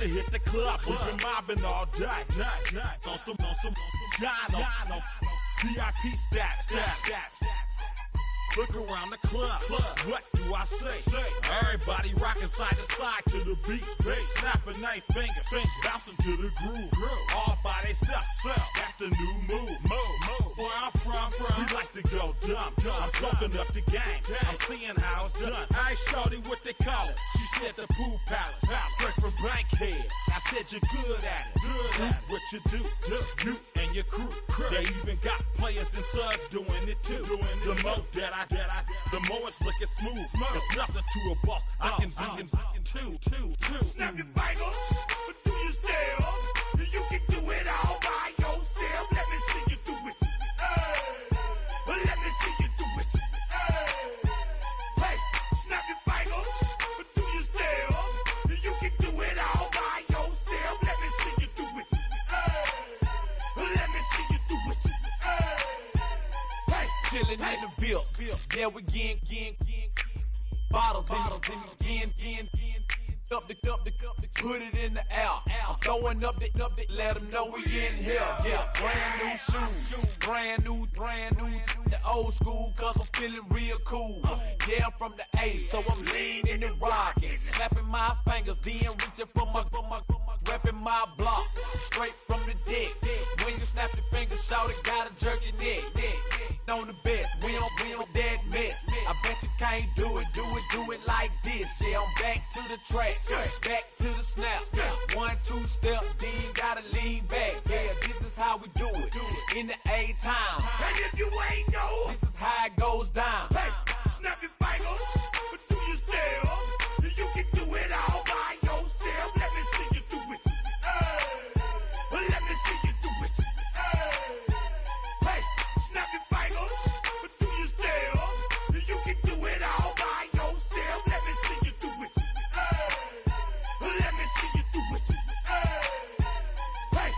Hit the club, we've been mobbing all day. On some Jono, VIP stats. Look around the club, what do I say? Everybody rocking side to side to the beat. Snapping their fingers, bouncing to the groove. All by themselves, that's the new move. Where I'm from, we like to go dumb. I'm smoking up the game, I'm seeing how it's done. I ain't shorty what they call it. She said the pool palace, straight from Bankhead. I said you're good at it. Do what you do, you and your crew. They even got players and thugs doing it too. The more that the more it's looking smooth. It's nothing to a boss. I can two. Snap your fingers, but do you still? You can do it all by yourself. Let me see you do it. Let me see you do it. Hey, snap your fingers, but do you still? You can do it all by yourself. Let me see you do it. Let me see you do it. Hey, chillin' in the bill. Yeah, we again. Bottles in again. Up the put it in the air. I'm throwing up the, let them know we in here. Yeah, brand new shoes, brand new. The old school, cause I'm feeling real cool. Yeah, I'm from the A, so I'm leaning and rocking. Snapping my fingers, then reaching for my repping my block. Straight from the deck. When you snap your fingers, shout it, gotta jerk your neck. On the best, we don't dead mess. I bet you can't do it like this. Yeah, I'm back to the track, back to the snap. 1, 2 step, then gotta lean back. Yeah, this is how we do it in the A-time. And if you ain't know, this is how it goes down. Hey, snap your fingers, but do you still? You can do it all by yourself. Let me see you do it. Let me see you do it. Hey, snap your fingers, but do you still? You can do it all by yourself. Let me see you do it. Let me see you do it. Hey.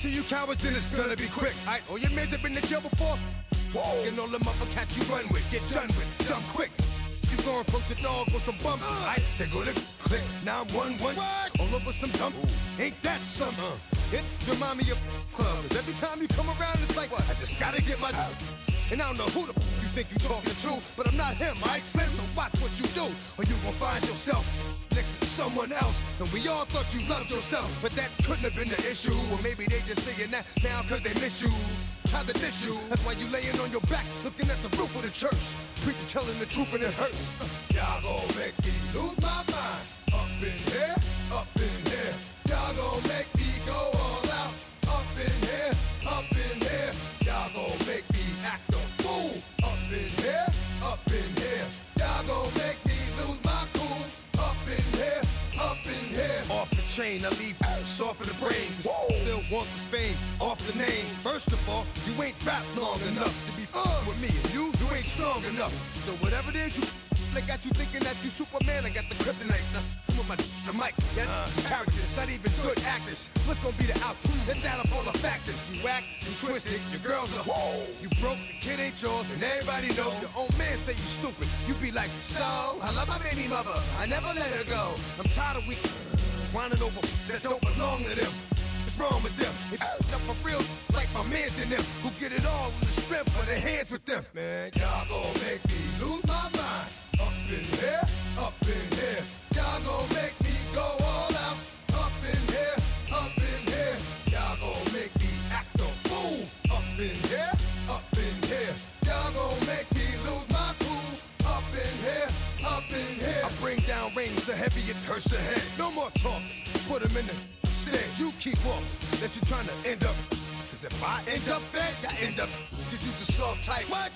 To you cowards, then it's gonna be quick. Alright, all your men have been to jail before. Whoa. And all the motherfuckers you run with, get done with, done quick. You gonna approach the dog with some bump. Alright, they gonna click 911. All over some dump. Ain't that something? It remind me of club. 'Cause every time you come around, it's like, what? I just gotta get my. And I don't know who the you think you talking to, but I'm not him, alright, Slim? So watch what you do, or you gon' find yourself next to someone else. And we all thought you loved yourself, but that couldn't have been the issue. Or maybe they just saying that now 'cause they miss you. Try to diss you. That's why you laying on your back, looking at the roof of the church. Preacher telling the truth and it hurts. Y'all gon' make me lose my mind. Up in here, up in here. Y'all gon' make me go all out. Up in here, up in here. Y'all gon' make me act a fool. Up in here, up in here. Y'all gon' make me lose my cool. Up in here, up in here. Off the chain, I leave soft in the brain. Still want the fame, off the name. First of all, you ain't rap long enough to be with me. And you ain't strong enough. So whatever it is you they got you thinking that you Superman. I got the kryptonite. Come with the mic. That's characters, not even good actors. What's gonna be the outcome? Let's add up all the factors. You whack, you twisted, your girls are you broke, the kid ain't yours, and everybody know. Your own man say you stupid. You be like, so I love my baby mother. I never let her go. I'm tired of weak whining over that don't belong to them. What's wrong with them? It's up for real, like my mans in them, who get it all in the strength of their hands with them. Man, y'all gon' make me lose my mind. Up in here, up in here. Y'all gon' make me go all out. Up in here, up in here. Y'all gon' make me act a fool. Up in here, up in here. Y'all gon' make me lose my cool. Up in here, up in here. I bring down rain so heavy it hurts the head. No more talk, put them in the stand. You keep off, unless you're trying to end up. Cause if I end up fed, I end up. Cause you the soft type. What?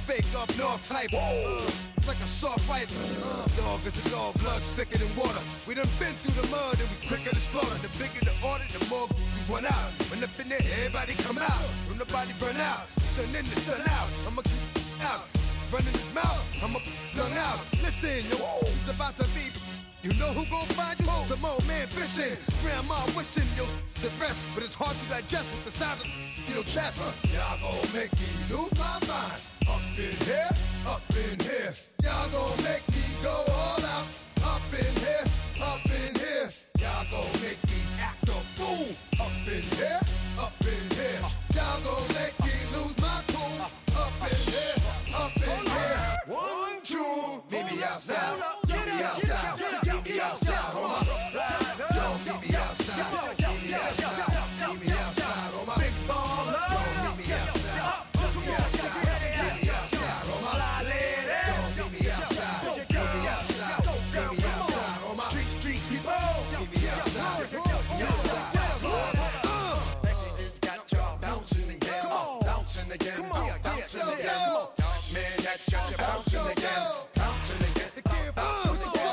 Fake up north type. It's like a soft fight. Dog is a dog, blood thicker than water. We done been through the mud and we quicker to slaughter. The bigger the order, the more we run out. When up in there, everybody come out. When the body burn out, sun in the sun out. I'ma keep out. Running his mouth, I'ma run out. Listen, yo, it's about to be. You know who gon' find you? Some old man fishing. Grandma wishing you'll the rest. But it's hard to digest with the size of your chest. Y'all gon' make me lose my mind. Up in here, up in here. Y'all gon' make me go all out. Up in here, up in here. Y'all gon' make me act a fool. Up in here, up in here. Y'all gon' make me lose my cool. Up in here, up in here. 1, 2, meet me outside. Meet me outside. Meet me outside, hold on. Yo, meet me outside. Meet me outside. Meet me outside, hold on. Big ball, yo, meet me outside. Meet me outside. Meet me outside, hold on. Yo, meet me outside. Meet me outside. Meet me outside, hold on. Street people, meet me outside. Meet me outside. Got y'all bouncing again, bouncing again, bouncing again. Man, that's got you bouncing again, bouncing again, bouncing again.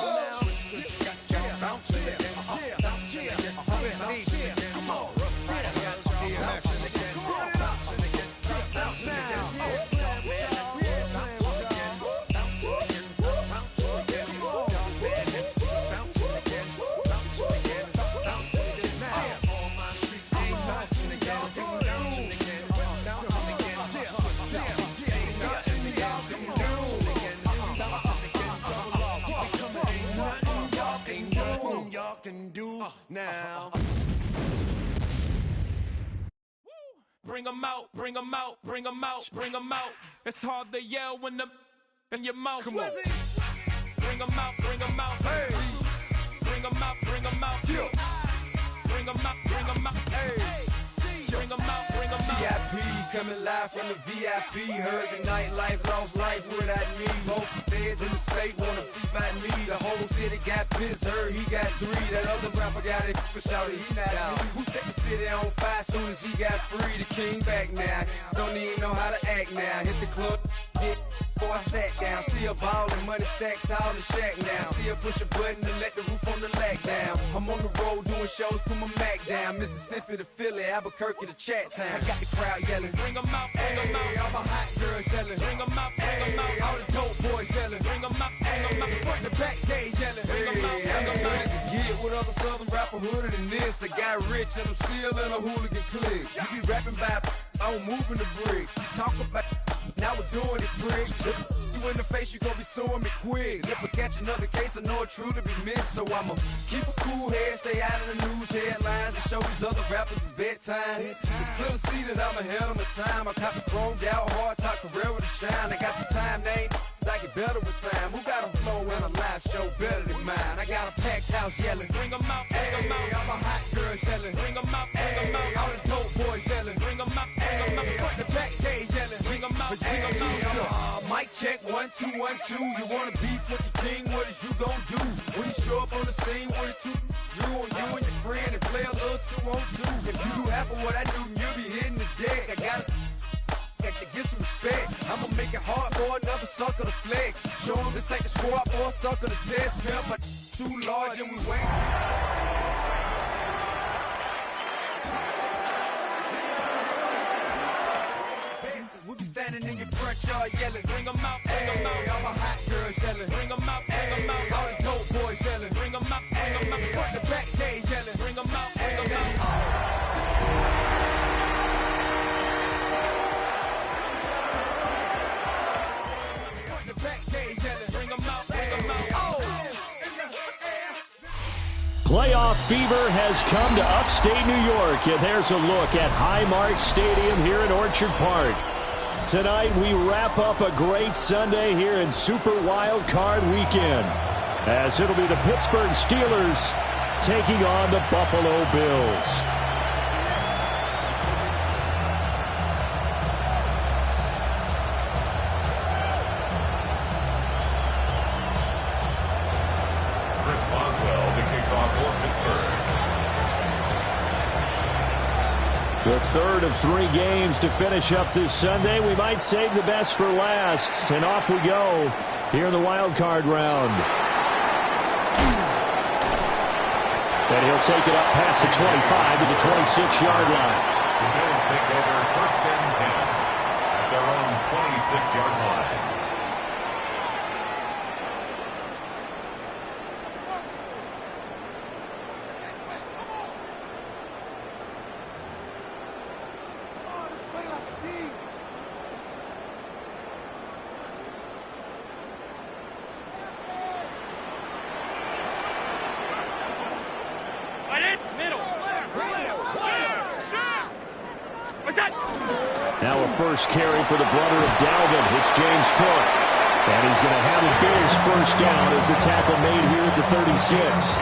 Now. Bring 'em out, bring 'em out, bring 'em out, bring 'em out. It's hard to yell when the in your mouth. Come on. Bring 'em out, bring 'em out. Hey. Bring 'em out, bring 'em out. Yo. Bring 'em out, bring 'em out. Hey. Bring 'em out, bring 'em out. VIP coming live from the VIP. Heard the nightlife, lost life without me. Both feds in the state wanna see by me. The whole city got pissed, heard he got 3. That other rapper got it for shouted, he not out. Who set the city on fire soon as he got free? The king back now, don't even know how to act now. Hit the club, get before I sat down. Still ballin', money stacked tall in the shack now. Still push a button to let the roof on the lack down. I'm on the road doing shows, put my Mac down. Mississippi to Philly, Albuquerque to Chat-Town. I got the crowd yelling, Bring 'em out, bring 'em out. all my hot girls yelling, Bring 'em out, bring 'em out. all the dope boys yelling, Bring 'em out, bring 'em out. front to back they yelling, Bring 'em out, bring 'em out. Get with other southern rapper hooded than this. I got rich and I'm still in a hooligan clique. You be rapping by I'm moving the bricks. You talk about now we're doing it, bricks. You in the face, you gon' be suing me quick. If I catch another case, I know it truly be missed. So I'ma keep a cool head, stay out of the news headlines, and show these other rappers it's bedtime. It's clear to see that I'm ahead of my time. I cop the chromed out, hard top career with a shine. I got some time, name. I get better with time. Who got a flow and a live show better than mine? I got a packed house yelling, bring 'em out, bring 'em out. I'm a hot girl yelling, bring 'em out, bring 'em out. All the dope boys yelling, bring 'em out, bring 'em out. Front the back gate yelling, bring 'em out, bring 'em out. Mic check 1 2 1 2. You wanna beef with the king? What is you gon' do when you show up on the scene with a two? You and your friend and play a little 2 on 2. If you do half of what I do, you'll be hitting the deck. I gotta to get some respect. I'ma make it hard for another sucker to flex. Show him this ain't the squad for a sucker to test. Pimp, but too large and we wait. We'll be standing in your front yard yelling, bring 'em out, bring 'em out. All my hot girls yelling, bring 'em out, bring 'em out. All the dope boys yelling, bring 'em out, bring 'em out. Front the back gate yelling, bring 'em out, bring 'em out. Playoff fever has come to upstate New York, and there's a look at Highmark Stadium here in Orchard Park. Tonight, we wrap up a great Sunday here in Super Wild Card Weekend, as it'll be the Pittsburgh Steelers taking on the Buffalo Bills. The third of 3 games to finish up this Sunday. We might save the best for last. And off we go here in the wild card round. And he'll take it up past the 25 to the 26-yard line. The Bills take over 1st and 10 at their own 26-yard line. Now a first carry for the brother of Dalvin. It's James Cook. And he's going to have the Bills first down as the tackle made here at the 36.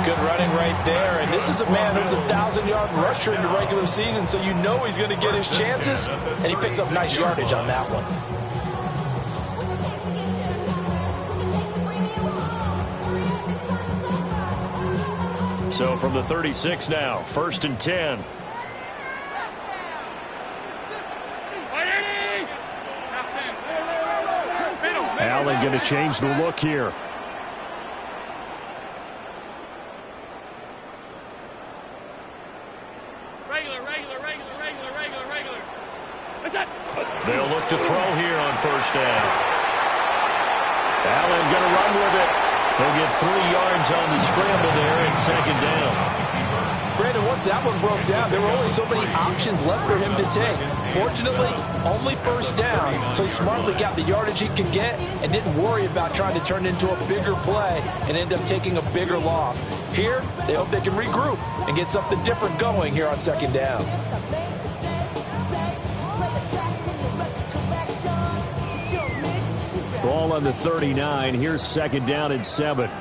Good running right there. And this is a man who's a 1,000-yard rusher in the regular season, so you know he's going to get his chances. And he picks up nice yardage on that one. So from the 36 now, 1st and 10. Allen going to change the look here. Regular. That's it. They'll look to throw here on 1st down. Allen going to run with it. He'll get 3 yards on the scramble there at 2nd down. Brandon, once that one broke down, there were only so many options left for him to take. Fortunately, only 1st down, so he smartly got the yardage he could get and didn't worry about trying to turn into a bigger play and end up taking a bigger loss. Here, they hope they can regroup and get something different going here on 2nd down. Ball on the 39. Here's 2nd down and 7.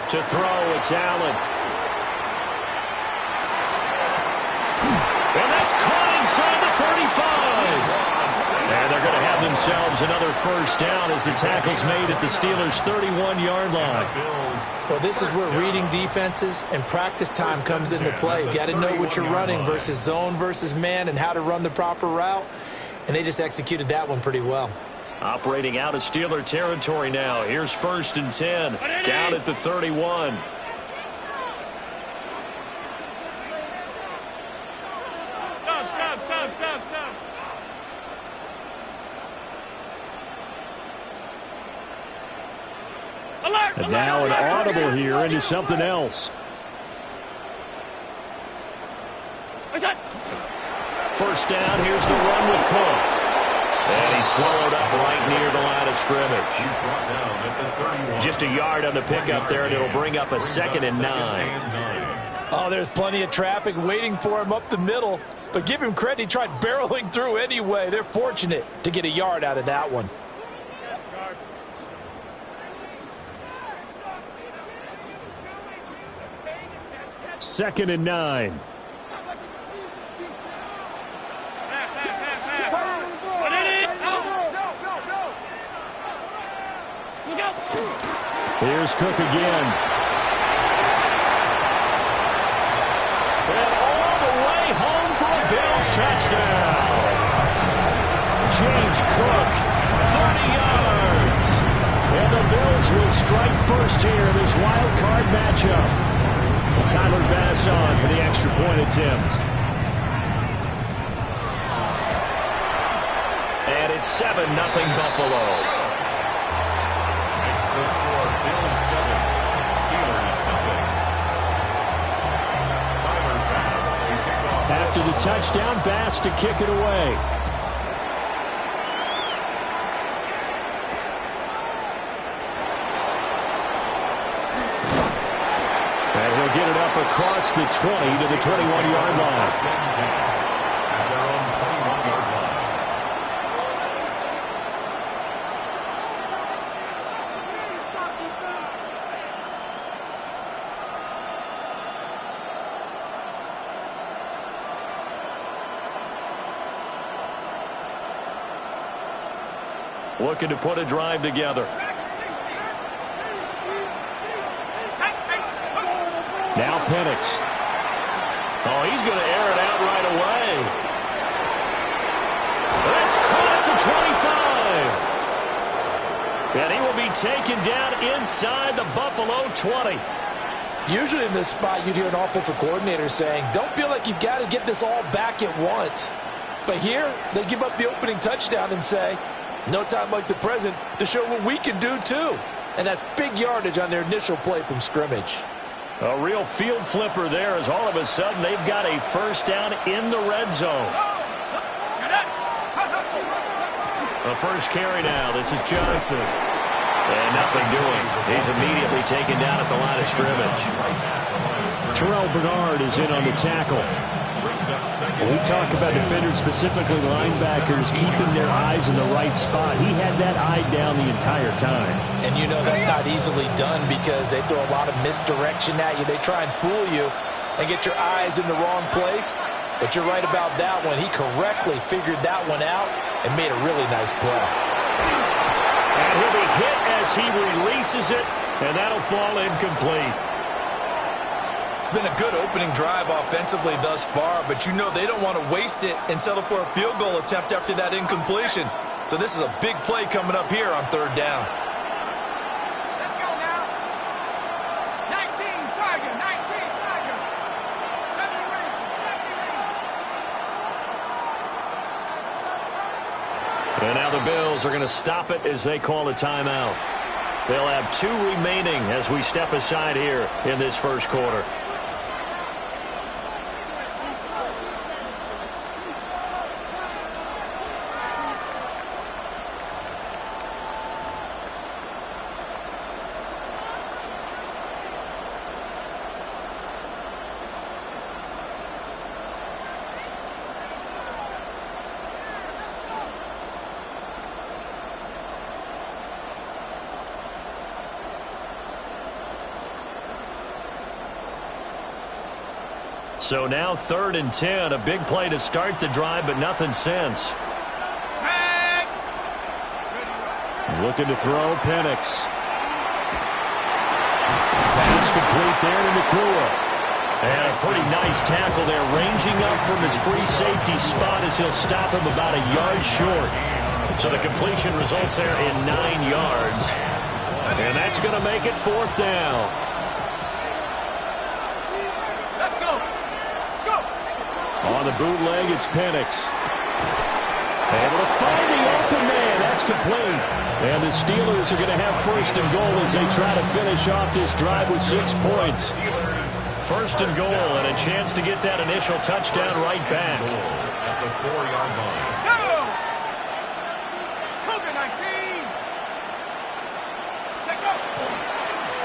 To throw, it's Allen. And that's caught inside the 35. And they're going to have themselves another 1st down as the tackle's made at the Steelers' 31-yard line. Well, this is where reading defenses and practice time comes into play. You got to know what you're running versus zone versus man and how to run the proper route. And they just executed that one pretty well. Operating out of Steeler territory now. Here's 1st and 10. Down at the 31. And now an audible here into something else. First down, here's the run with Cook. And he's swallowed up right near the line of scrimmage. He's brought down at the 31. Just a yard on the pickup there, and it'll bring up a 2nd and 9. Oh, there's plenty of traffic waiting for him up the middle. But give him credit, he tried barreling through anyway. They're fortunate to get a yard out of that one. Second and 9. Here's Cook again. And all the way home for a Bills touchdown. James Cook, 30 yards. And the Bills will strike first here in this wild card matchup. Tyler Bass on for the extra point attempt. And it's 7-0 Buffalo. The score, Bills 7, Steelers nothing. Tyler Bass to kick off. After the touchdown, Bass to kick it away. And he'll get it up across the 20 to the 21-yard line. At their own 21-yard line. Looking to put a drive together. Now Penix. Oh, he's going to air it out right away. That's caught at the 25. And he will be taken down inside the Buffalo 20. Usually in this spot, you'd hear an offensive coordinator saying, don't feel like you've got to get this all back at once. But here, they give up the opening touchdown and say, no time like the present to show what we can do too. And that's big yardage on their initial play from scrimmage. A real field flipper there as all of a sudden they've got a first down in the red zone. A first carry now. This is Johnson. And nothing doing. He's immediately taken down at the line of scrimmage. Terrell Bernard is in on the tackle. When we talk about defenders, specifically linebackers, keeping their eyes in the right spot, he had that eye down the entire time. And you know that's not easily done because they throw a lot of misdirection at you. They try and fool you and get your eyes in the wrong place. But you're right about that one. He correctly figured that one out and made a really nice play. And he'll be hit as he releases it, and that'll fall incomplete. It's been a good opening drive offensively thus far, but you know they don't want to waste it and settle for a field goal attempt after that incompletion. So this is a big play coming up here on third down. Let's go now. 19 Tiger, 19 Tiger. 70 Rangers, 70 Rangers. And now the Bills are going to stop it as they call a timeout. They'll have 2 remaining as we step aside here in this first quarter. So now 3rd and 10, a big play to start the drive, but nothing since. Looking to throw, Penix. Pass complete there to Nakua. And a pretty nice tackle there, ranging up from his free safety spot as he'll stop him about a yard short. So the completion results there in 9 yards. And that's going to make it 4th down. On the bootleg, it's Penix. Able to find the open man. That's That's complete. And the Steelers are going to have first and goal as they try to finish off this drive with 6 points. First and goal, and a chance to get that initial touchdown right back. At the 4-yard line.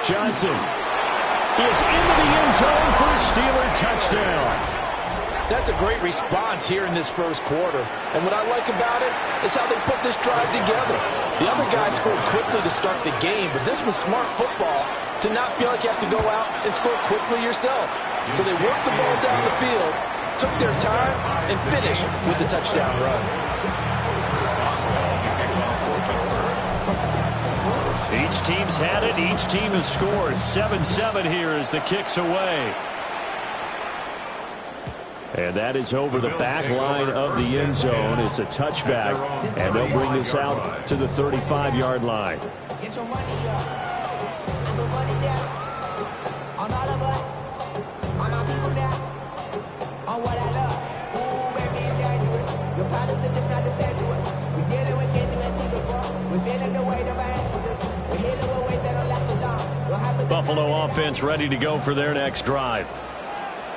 Johnson is into the end zone for a Steeler touchdown. That's a great response here in this first quarter. And what I like about it is how they put this drive together. The other guys scored quickly to start the game, but this was smart football to not feel like you have to go out and score quickly yourself. So they worked the ball down the field, took their time, and finished with the touchdown run. Each team's had it. Each team has scored. 7-7 here as the kick's away. And that is over the back line of the end zone. It's a touchback, and they'll bring this out to the 35-yard line. Get your money up. I put money down on all of us, on our people now, on what I love. Ooh, baby, it's dangerous. Your problems are just not the same to us. We're dealing with things you ain't seen before. We're feeling the weight of our ancestors. We're healing with ways that don't last long. Buffalo offense ready to go for their next drive.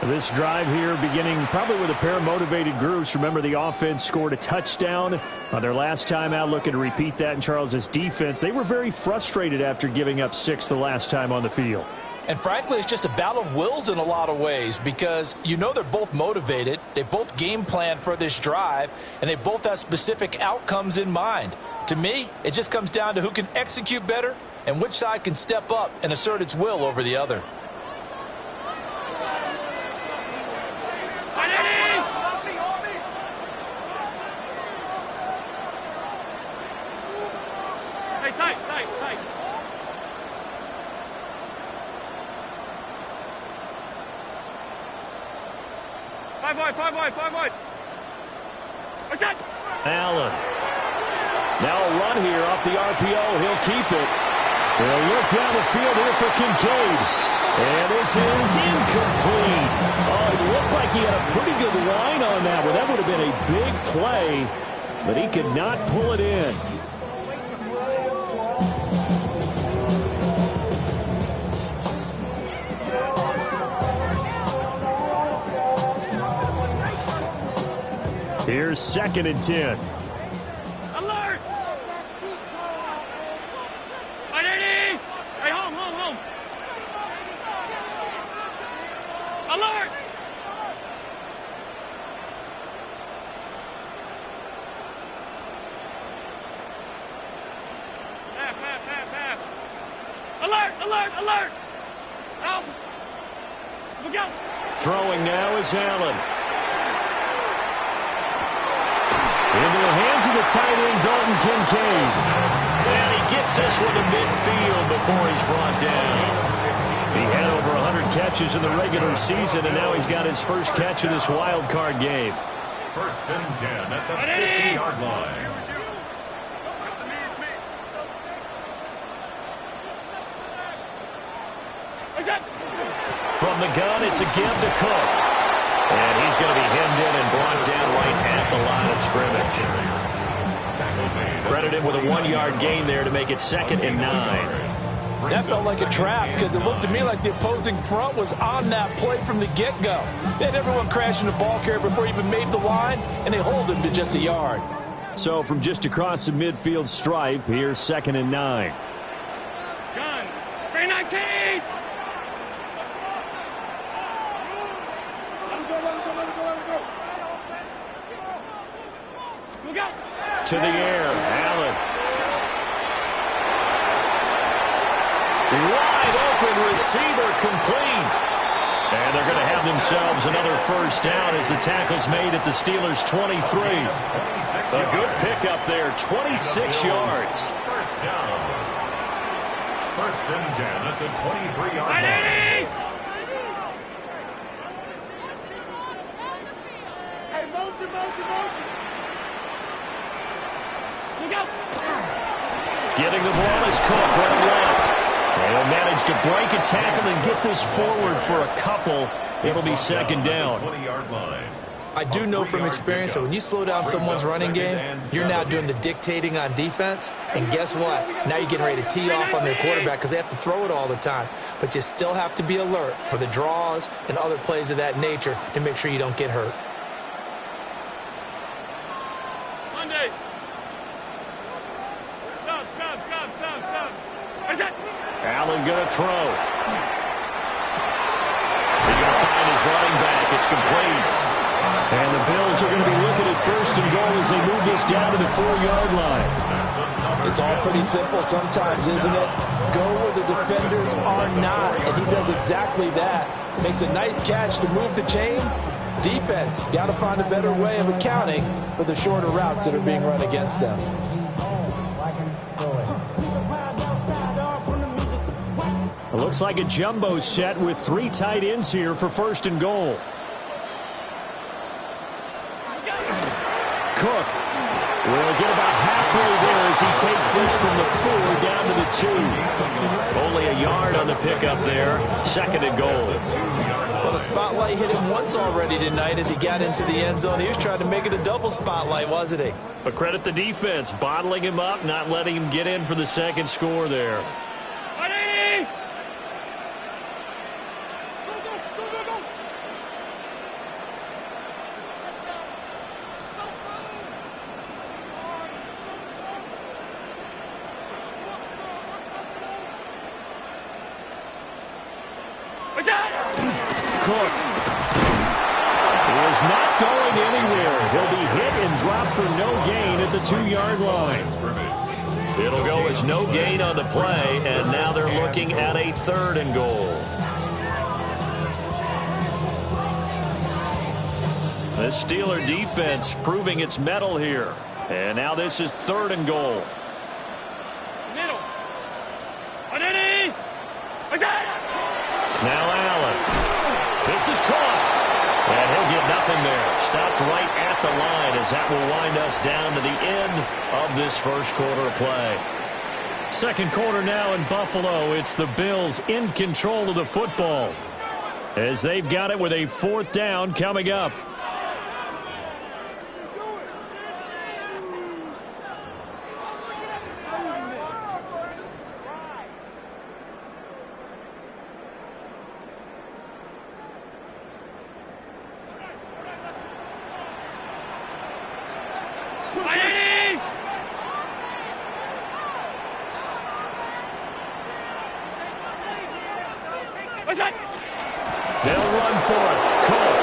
This drive here beginning probably with a pair of motivated groups. Remember, the offense scored a touchdown on their last time out, looking to repeat that in Charles's defense. They were very frustrated after giving up 6 the last time on the field. And frankly, it's just a battle of wills in a lot of ways because you know they're both motivated. They both game plan for this drive, and they both have specific outcomes in mind. To me, it just comes down to who can execute better and which side can step up and assert its will over the other. Tight. 5 wide. Allen. Now a run here off the RPO. He'll keep it. They'll look down the field here for Kincaid. And this is incomplete. Oh, it looked like he had a pretty good line on that one. That would have been a big play, but he could not pull it in. Here's 2nd and 10. Alert! Hey, home. Alert! Half. Alert! Out! Look out! Throwing now is Allen. Into the hands of the tight end, Dalton Kincaid. And he gets this one to midfield before he's brought down. He had over 100 catches in the regular season, and now he's got his first catch of this wild card game. 1st and 10 at the 50-yard line. From the gun, it's again to Cook. And he's going to be hemmed in and brought down right at the line of scrimmage. Credit him with a 1-yard gain there to make it 2nd and 9. That felt like a trap because it looked to me like the opposing front was on that play from the get-go. They had everyone crashing the ball carrier before he even made the line, and they hold him to just a yard. So from just across the midfield stripe, here's 2nd and 9. Gun. 319! To the air, Allen. Wide open receiver complete. And they're going to have themselves another first down as the tackle's made at the Steelers' 23. A good pickup there, 26 yards. First down. 1st and 10 at the 23-yard line. Hey, motion. Getting the ball is Cook right left. They'll manage to break a tackle and get this forward for a couple. It'll be 2nd down. 20-yard line. I do know from experience that when you slow down someone's running game, you're now doing the dictating on defense. And guess what? Now you're getting ready to tee off on their quarterback because they have to throw it all the time. But you still have to be alert for the draws and other plays of that nature to make sure you don't get hurt. Monday. Stop. Allen going to throw. He's going to find his running back. It's complete. And the Bills are going to be looking at first and goal as they move this down to the 4-yard line. It's all pretty simple sometimes, isn't it? Go where the defenders are not, and he does exactly that. Makes a nice catch to move the chains. Defense, got to find a better way of accounting for the shorter routes that are being run against them. It looks like a jumbo set with 3 tight ends here for first and goal. Cook will get about halfway there as he takes this from the 4 down to the 2. Only a yard on the pickup there. Second and goal. Well, the spotlight hit him once already tonight as he got into the end zone. He was trying to make it a double spotlight, wasn't he? But credit the defense, bottling him up, not letting him get in for the second score there. Cook is not going anywhere. He'll be hit and dropped for no gain at the 2-yard line. It'll go as no gain on the play, and now they're looking at a 3rd and goal. The Steeler defense proving its mettle here. And now this is 3rd and goal. Middle. Now Allen. This is caught. And he'll get nothing there. Stopped right at the line as that will wind us down to the end of this first quarter of play. Second quarter now in Buffalo. It's the Bills in control of the football as they've got it with a 4th down coming up. They'll run for it. Cook.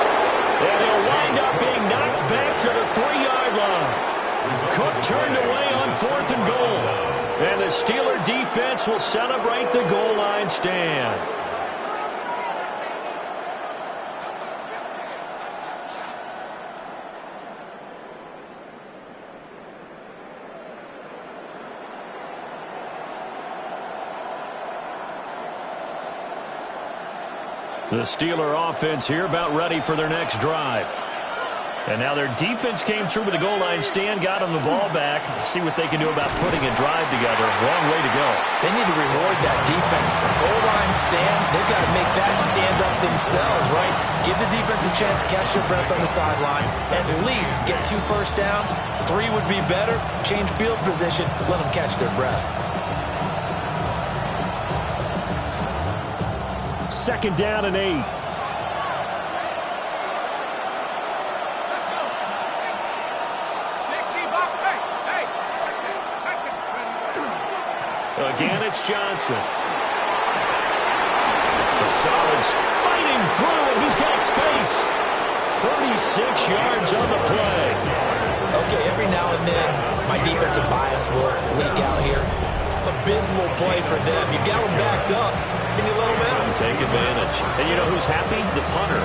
And they'll wind up being knocked back to the 3-yard line. Cook turned away on 4th and goal. And the Steeler defense will celebrate the goal line stand. The Steeler offense here about ready for their next drive. And now their defense came through with the goal line stand, got them the ball back. Let's see what they can do about putting a drive together. Long way to go. They need to reward that defense. Goal line stand, they've got to make that stand up themselves, right? Give the defense a chance to catch their breath on the sidelines. At least get 2 first downs. 3 would be better. Change field position. Let them catch their breath. Second down and 8. Again, it's Johnson. The Solids fighting through, and he's got space. 36 yards on the play. Okay, every now and then, my defensive bias will leak out here. Abysmal play for them. You got them backed up, and you let them out. Take advantage. And you know who's happy? The punter.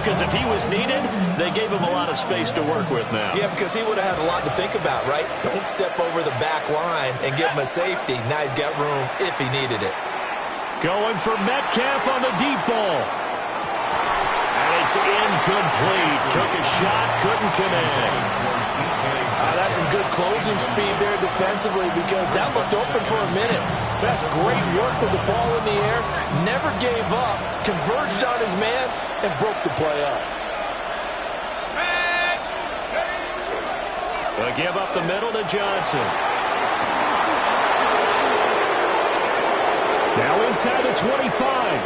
Because if he was needed, they gave him a lot of space to work with now. Yeah, because he would have had a lot to think about, right? Don't step over the back line and give him a safety. Now he's got room if he needed it. Going for Metcalf on the deep ball. And it's incomplete. Took a shot, couldn't connect. That's some good closing speed there defensively because that looked open for a minute. That's great work with the ball in the air. Never gave up. Converged on his man and broke the play up. The give up the middle to Johnson. Now inside the 25.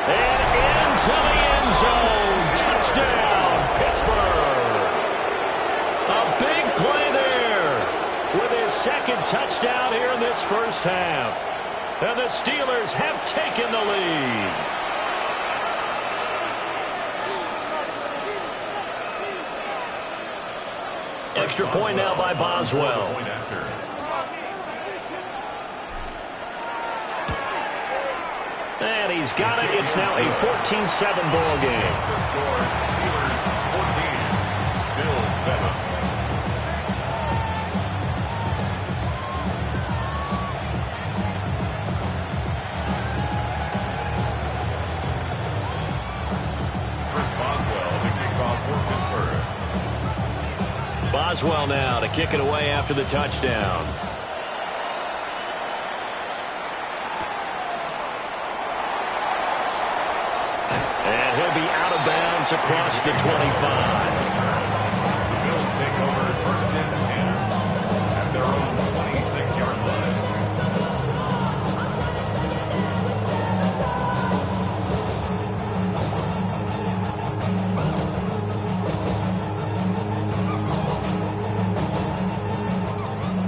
And into the end zone. Touchdown, Pittsburgh. A big play there with his second touchdown here in this first half. And the Steelers have taken the lead. Extra point now by Boswell. And he's got it. It's now a 14-7 ball game. The score, Steelers 14, Bills 7. Chris Boswell to kick off for Pittsburgh. Boswell now to kick it away after the touchdown. And he'll be out of bounds across the 25. The Bills take over first and 10 at their own 26-yard line.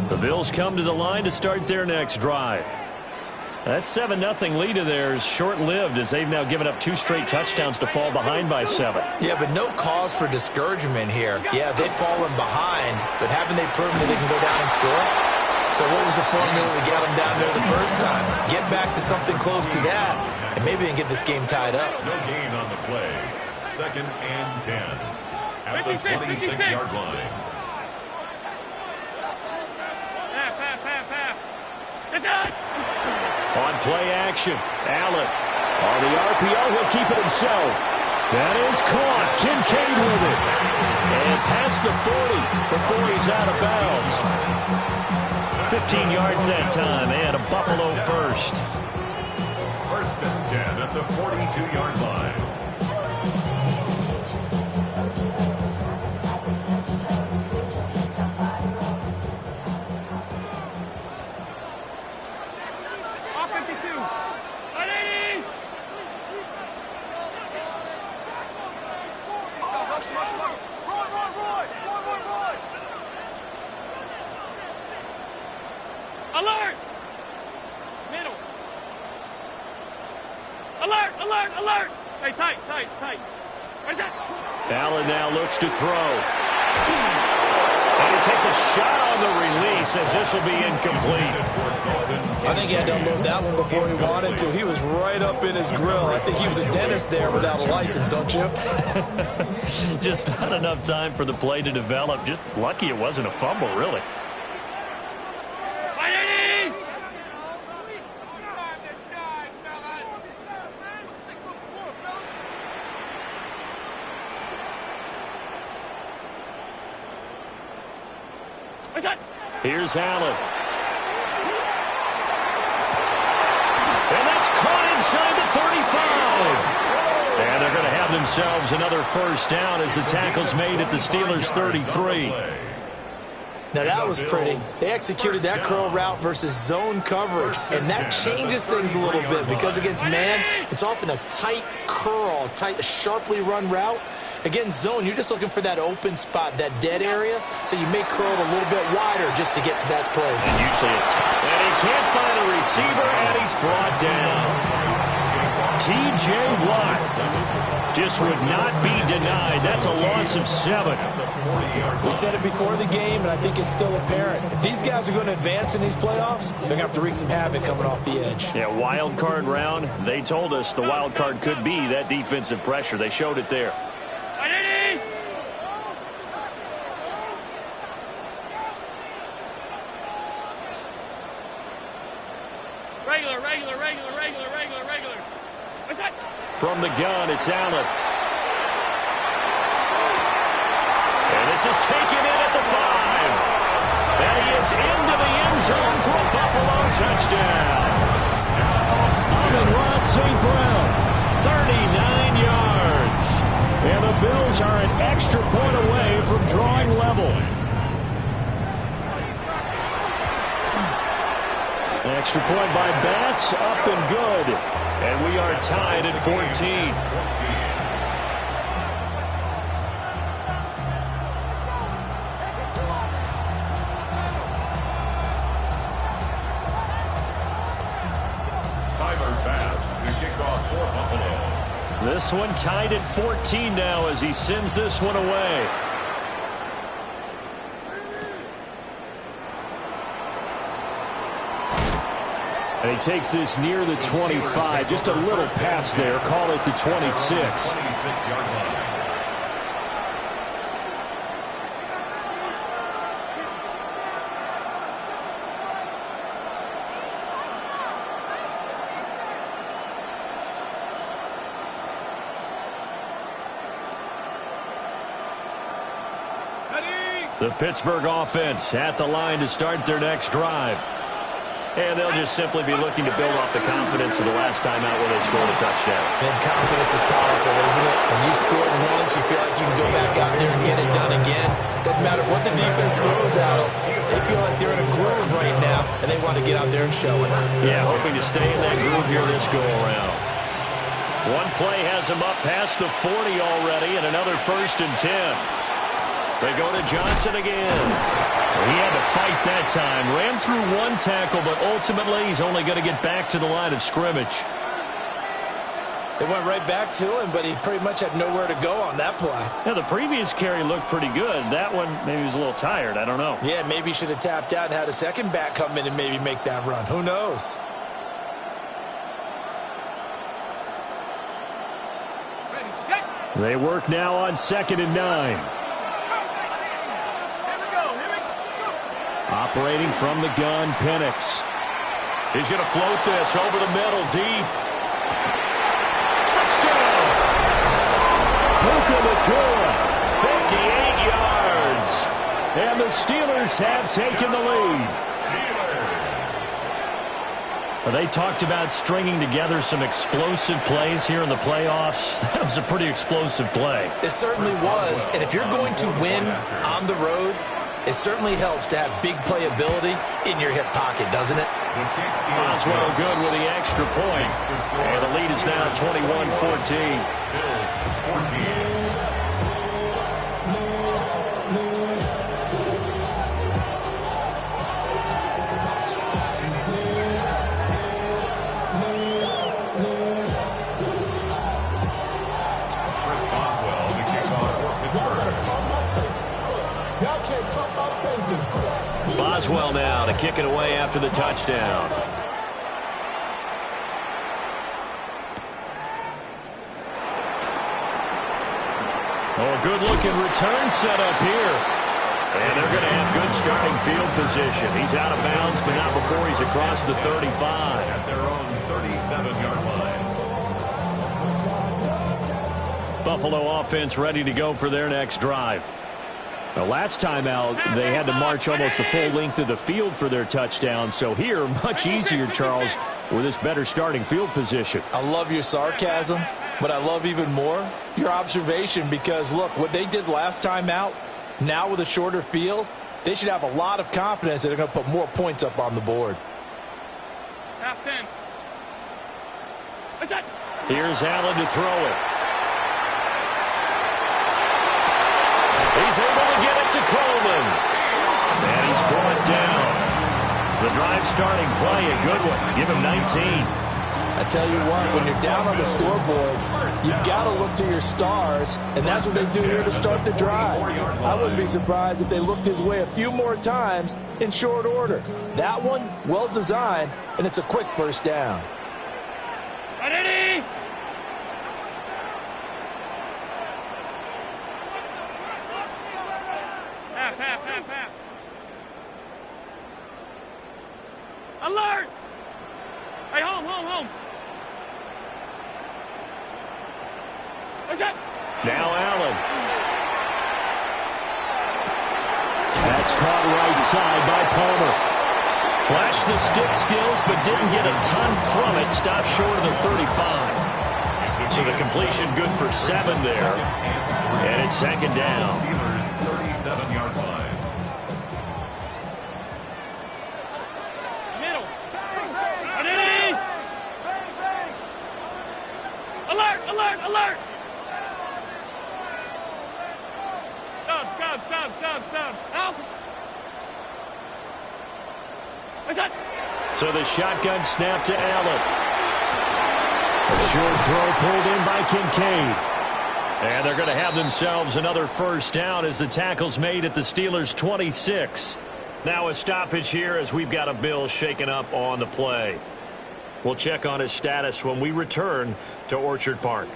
The Bills come to the line to start their next drive. That 7-0 lead of theirs short-lived as they've now given up 2 straight touchdowns to fall behind by 7. Yeah, but no cause for discouragement here. Yeah, they've fallen behind, but haven't they proven that they can go down and score? So what was the formula to get them down there the first time? Get back to something close to that, and maybe they can get this game tied up. No gain on the play. Second and 10 at the 26-yard line. On play action, Allen. On the RPO, he'll keep it himself. That is caught. Kincaid with it. And past the 40 before he's out of bounds. 15 yards that time, and a Buffalo first. First and 10 at the 42-yard line. Alert! Middle. Alert, alert, alert! Hey, tight. Where's that? Allen now looks to throw. And he takes a shot on the release as this will be incomplete. I think he had to unload that one before he wanted to. He was right up in his grill. I think he was a dentist there without a license, don't you? Just not enough time for the play to develop. Just lucky it wasn't a fumble, really. Here's Allen. And that's caught inside the 35. And they're going to have themselves another first down as the tackle's made at the Steelers' 33. Now that was pretty. They executed that curl route versus zone coverage, and that changes things a little bit because against man, it's often a tight curl, tight, sharply run route. Against zone, you're just looking for that open spot, that dead area, so you may curl it a little bit wider just to get to that place. And usually and he can't find a receiver, and he's brought down. T.J. Watt just would not be denied. That's a loss of 7. We said it before the game, and I think it's still apparent. If these guys are going to advance in these playoffs, they're going to have to wreak some havoc coming off the edge. Yeah, wild card round. They told us the wild card could be that defensive pressure. They showed it there. Regular. What's that? From the gun, it's Allen. And this is taken in at the 5. And he is into the end zone for a Buffalo touchdown. Amon-Ra St. Brown, 39 yards. And the Bills are an extra point away from drawing level. Extra point by Bass, up and good. And we are tied at 14. This one tied at 14 now as he sends this one away. And he takes this near the 25. Just a little pass there. Call it the 26. The Pittsburgh offense at the line to start their next drive. And they'll just simply be looking to build off the confidence of the last time out where they scored a touchdown. And confidence is powerful, isn't it? When you scored once, you feel like you can go back out there and get it done again. Doesn't matter what the defense throws out. They feel like they're in a groove right now, and they want to get out there and show it. Yeah, hoping to stay in that groove here this go-around. One play has him up past the 40 already, and another 1st and 10. They go to Johnson again. He had to fight that time. Ran through one tackle, but ultimately he's only going to get back to the line of scrimmage. They went right back to him, but he pretty much had nowhere to go on that play. Yeah, the previous carry looked pretty good. That one, maybe he was a little tired. I don't know. Yeah, maybe he should have tapped out and had a second back come in and maybe make that run. Who knows? They work now on 2nd and 9. Operating from the gun, Penix. He's going to float this over the middle, deep. Touchdown! Puka Nacua, 58 yards. And the Steelers have taken the lead. They talked about stringing together some explosive plays here in the playoffs. That was a pretty explosive play. It certainly was. And if you're going to win on the road, it certainly helps to have big playability in your hip pocket, doesn't it? Boswell good with the extra point. And the lead is now 21-14. Boswell now to kick it away after the touchdown. Oh, a good-looking return set up here. And they're going to have good starting field position. He's out of bounds, but not before he's across the 35. At their own 37-yard line. Buffalo offense ready to go for their next drive. The last time out, they had to march almost the full length of the field for their touchdown. So here, much easier, Charles, with this better starting field position. I love your sarcasm, but I love even more your observation because, look, what they did last time out, now with a shorter field, they should have a lot of confidence that they're going to put more points up on the board. Half 10. Here's Allen to throw it. He's able to get it to Coleman. And he's brought down. The drive starting play, a good one. Give him 19. I tell you what, when you're down on the scoreboard, you've got to look to your stars, and that's what they do here to start the drive. I wouldn't be surprised if they looked his way a few more times in short order. That one, well designed, and it's a quick first down. Ready? Half. Alert! Hey, home. What's that? Now Allen. That's caught right side by Palmer. Flashed the stick skills, but didn't get a ton from it. Stopped short of the 35. So the completion good for 7 there. And it's 2nd down. Steelers 37-yard line. Middle. Alert! Alert! Sound. Out! What's that? So the shotgun snap to Allen. A short throw pulled in by Kincaid. And they're going to have themselves another first down as the tackle's made at the Steelers' 26. Now a stoppage here as we've got a Bill shaken up on the play. We'll check on his status when we return to Orchard Park.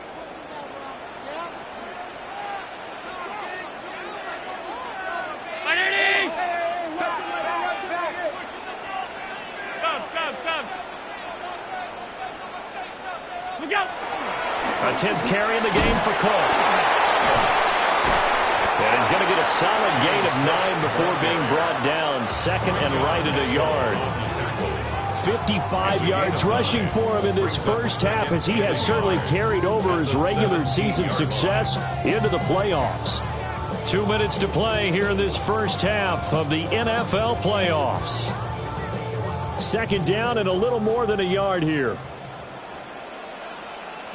A 10th carry in the game for Cole. And he's going to get a solid gain of 9 before being brought down. Second and right at a yard. 55 yards rushing for him in this first half as he has certainly carried over his regular season success into the playoffs. 2 minutes to play here in this first half of the NFL playoffs. Second down and a little more than a yard here.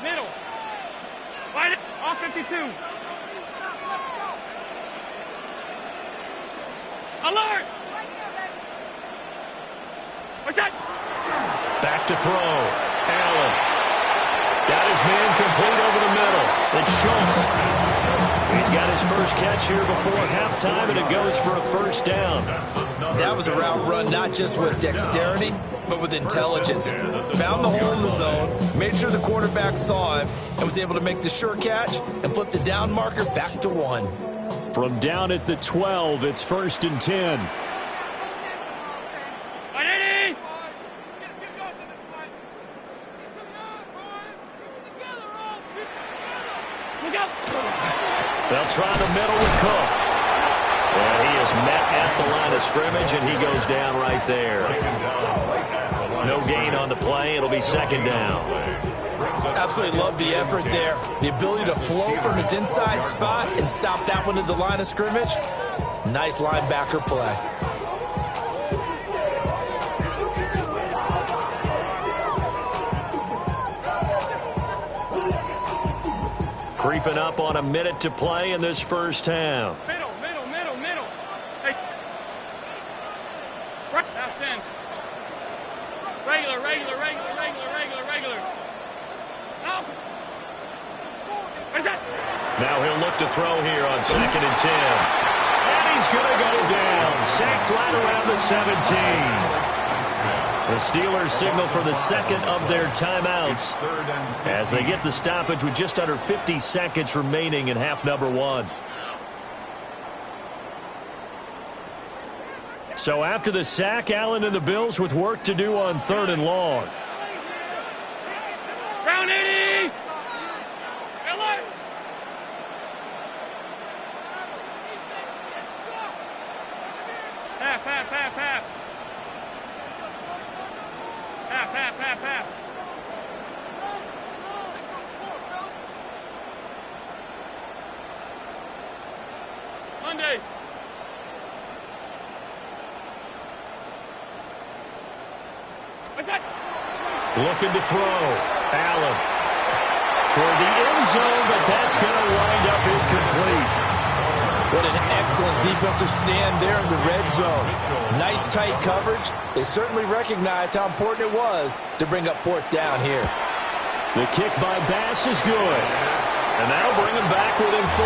Middle. Right off 52. Alert! What's that? Back to throw. Allen. Got his man complete over the middle. It's Schultz. He's got his first catch here before halftime, and it goes for a first down. That was a route run not just with dexterity, but with intelligence. Found the hole in the zone, made sure the quarterback saw him, and was able to make the sure catch and flip the down marker back to 1. From down at the 12, it's 1st and 10. They'll try the middle with Cook. And he is met at the line of scrimmage, and he goes down right there. No gain on the play. It'll be second down. Absolutely love the effort there. The ability to flow from his inside spot and stop that one at the line of scrimmage. Nice linebacker play. Creeping up on a minute to play in this first half. Middle. Hey. Right. That's 10. Regular. Out. What is that? Now he'll look to throw here on 2nd and 10. And he's going to go down. Sacked right around the 17. The Steelers signal for the second of their timeouts as they get the stoppage with just under 50 seconds remaining in half number 1. So after the sack, Allen and the Bills with work to do on 3rd and long. Round 80! Alert! Half. Half. Monday. What's that? Looking to throw. Allen. Toward the end zone, but that's going to wind up incomplete. What an excellent defensive stand there in the red zone. Nice tight coverage. They certainly recognized how important it was to bring up 4th down here. The kick by Bass is good. And that'll bring them back within 4.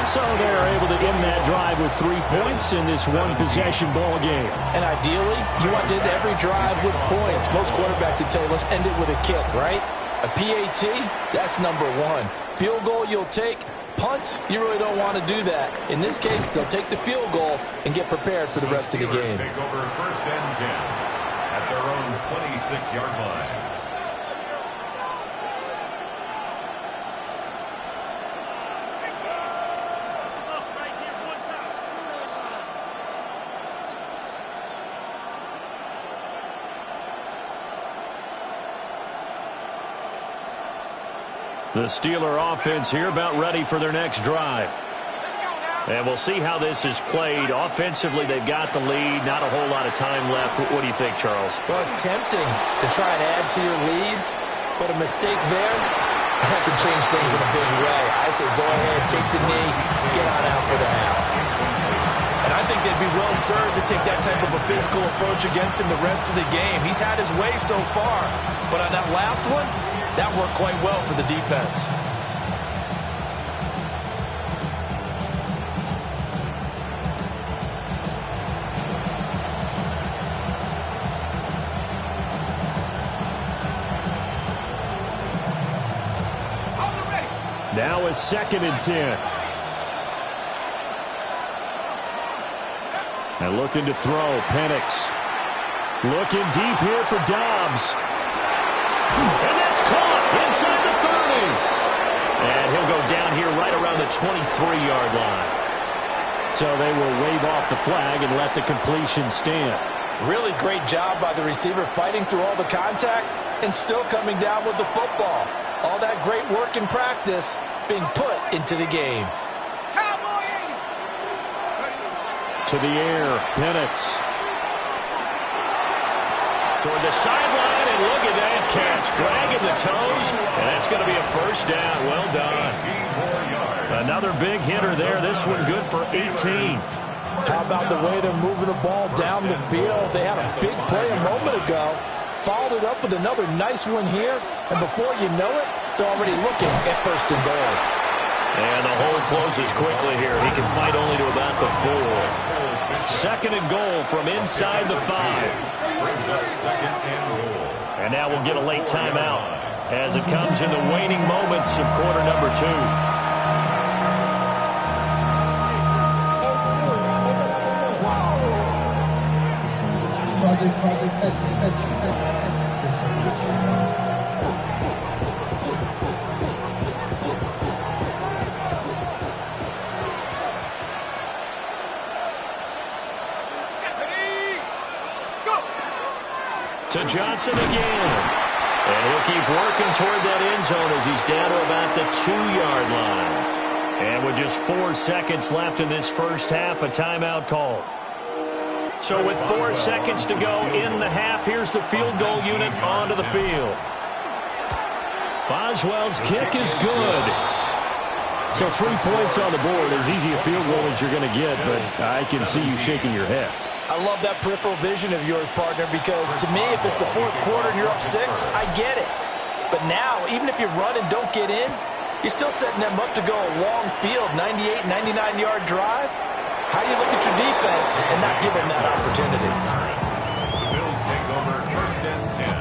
So they're able to end that drive with 3 points in this one-possession ball game. And ideally, you want to end every drive with points. Most quarterbacks would tell you, let's end it with a kick, right? A PAT, that's number 1. Field goal you'll take. Punts, you really don't want to do that. In this case, they'll take the field goal and get prepared for the rest of the game. Take over 1st and 10 at their own 26-yard line. The Steeler offense here about ready for their next drive. And we'll see how this is played. Offensively, they've got the lead. Not a whole lot of time left. What do you think, Charles? Well, it's tempting to try and add to your lead, but a mistake there That could change things in a big way. I say go ahead, take the knee, get on out for the half. And I think they'd be well served to take that type of a physical approach against him the rest of the game. He's had his way so far, but on that last one, that worked quite well for the defense. Now it's 2nd and 10. And looking to throw, Penix. Looking deep here for Dobbs. And that's caught inside the 30. And he'll go down here right around the 23-yard line. So they will wave off the flag and let the completion stand. Really great job by the receiver fighting through all the contact and still coming down with the football. All that great work in practice being put into the game. To the air, Penix. Toward the sideline, and look at that catch. Dragging the toes, and that's going to be a first down. Well done. Another big hitter there. This one good for 18. How about the way they're moving the ball down the field? They had a big play a moment ago. Followed it up with another nice one here. And before you know it, they're already looking at 1st and goal. And the hole closes quickly here. He can fight only to about the 4. 2nd and goal from inside the 5. Brings up 2nd and goal. And now we'll get a late timeout as it comes in the waning moments of quarter number 2. To Johnson again. And he'll keep working toward that end zone as he's down to about the 2-yard line. And with just 4 seconds left in this first half, a timeout call. So with 4 seconds to go in the half, here's the field goal unit onto the field. Boswell's kick is good. So 3 points on the board, as easy a field goal as you're going to get, but I can see you shaking your head. I love that peripheral vision of yours, partner, because to me, if it's the 4th quarter and you're up 6, I get it. But now, even if you run and don't get in, you're still setting them up to go a long field, 98, 99-yard drive. How do you look at your defense and not give them that opportunity? The Bills take over 1st and 10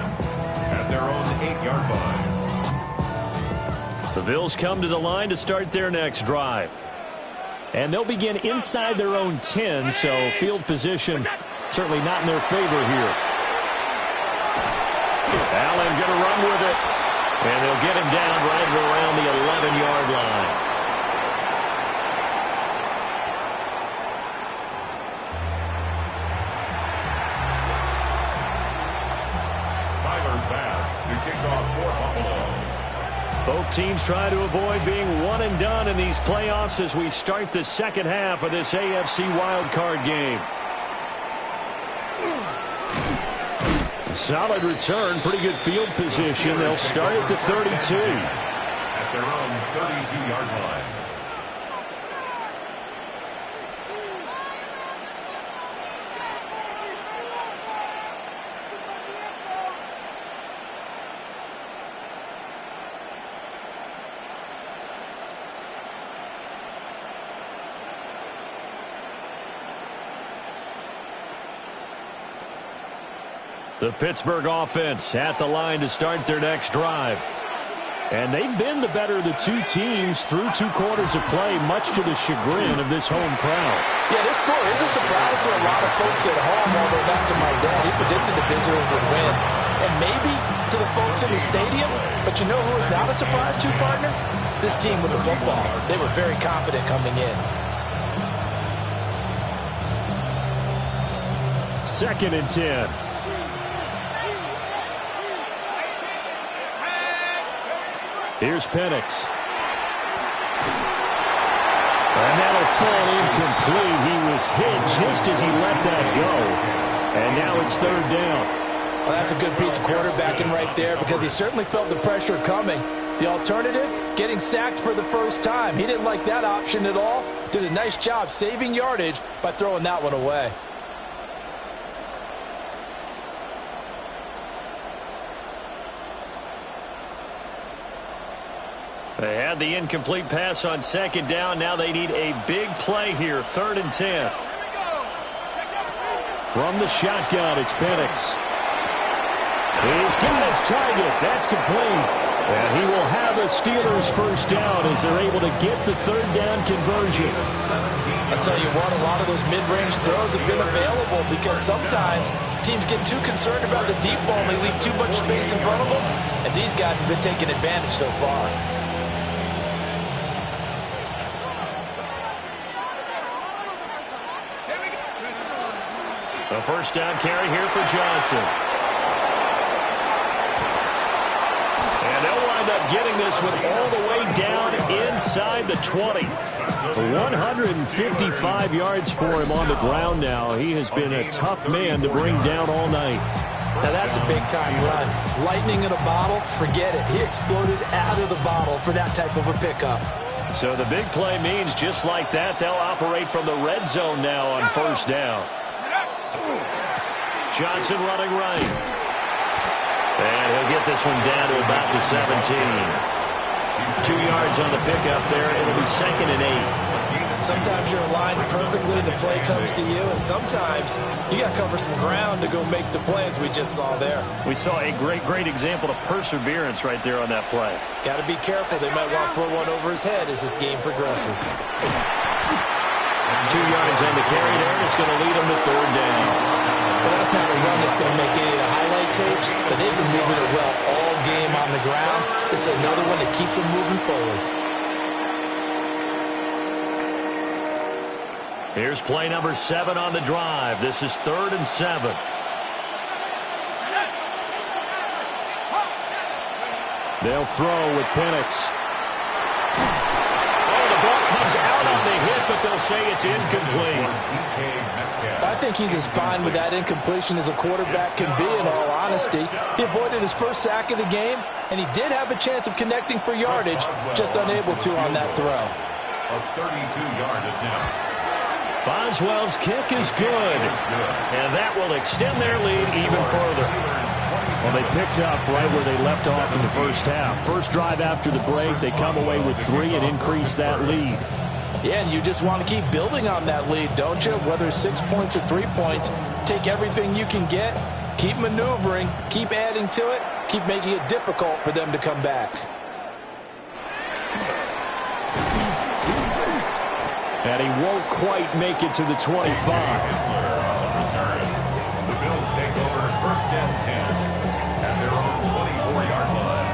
at their own 8-yard line. The Bills come to the line to start their next drive. And they'll begin inside their own 10, so field position certainly not in their favor here. Allen going to run with it. And they'll get him down right around the 11-yard line. Tyler Bass to kick off for Buffalo. Both teams try to avoid being one and done in these playoffs as we start the second half of this AFC wildcard game. Solid return, pretty good field position. They'll start at the 32. At their own 32-yard line. The Pittsburgh offense at the line to start their next drive. And they've been the better of the two teams through 2 quarters of play, much to the chagrin of this home crowd. Yeah, this score is a surprise to a lot of folks at home, although back to my dad, he predicted the visitors would win. And maybe to the folks in the stadium, but you know who is not a surprise to, partner? This team with the football. They were very confident coming in. 2nd and 10. Here's Penix. And that'll fall incomplete. He was hit just as he let that go. And now it's 3rd down. Well, that's a good piece of quarterbacking right there because he certainly felt the pressure coming. The alternative, getting sacked for the first time. He didn't like that option at all. Did a nice job saving yardage by throwing that one away. They had the incomplete pass on second down. Now they need a big play here. 3rd and 10. From the shotgun, it's Penix. He's got his target. That's complete. And he will have a Steelers first down as they're able to get the 3rd down conversion. I'll tell you what, a lot of those mid-range throws have been available because sometimes teams get too concerned about the deep ball and they leave too much space in front of them. And these guys have been taking advantage so far. A first down carry here for Johnson. And they'll wind up getting this one all the way down inside the 20. 155 yards for him on the ground now. He has been a tough man to bring down all night. Now that's a big-time run. Lightning in a bottle, forget it. He exploded out of the bottle for that type of a pickup. So the big play means just like that, they'll operate from the red zone now on first down. Johnson running right. And he'll get this one down to about the 17. 2 yards on the pickup there. It'll be 2nd and 8. Sometimes you're aligned perfectly and the play comes to you, and sometimes you got to cover some ground to go make the play, as we just saw there. We saw a great example of perseverance right there on that play. Got to be careful. They might want to throw one over his head as this game progresses. 2 yards on the carry there, and it's going to lead them to 3rd down. Well, that's not a run that's going to make any of the highlight tapes, but they've been moving it well all game on the ground. This is another one that keeps them moving forward. Here's play number 7 on the drive. This is 3rd and 7. They'll throw with Penix. Oh, the ball comes out on the hit, but they'll say it's incomplete. I think he's as fine with that incompletion as a quarterback can be, in all honesty. He avoided his first sack of the game, and he did have a chance of connecting for yardage, just unable to on that throw. A 32-yard attempt. Boswell's kick is good, and that will extend their lead even further. Well, they picked up right where they left off in the first half. First drive after the break, they come away with 3 and increase that lead. Yeah, and you just want to keep building on that lead, don't you? Whether it's 6 points or 3 points, take everything you can get, keep maneuvering, keep adding to it, keep making it difficult for them to come back. And he won't quite make it to the 25. The Bills take over 1st and 10 at their own 24-yard line.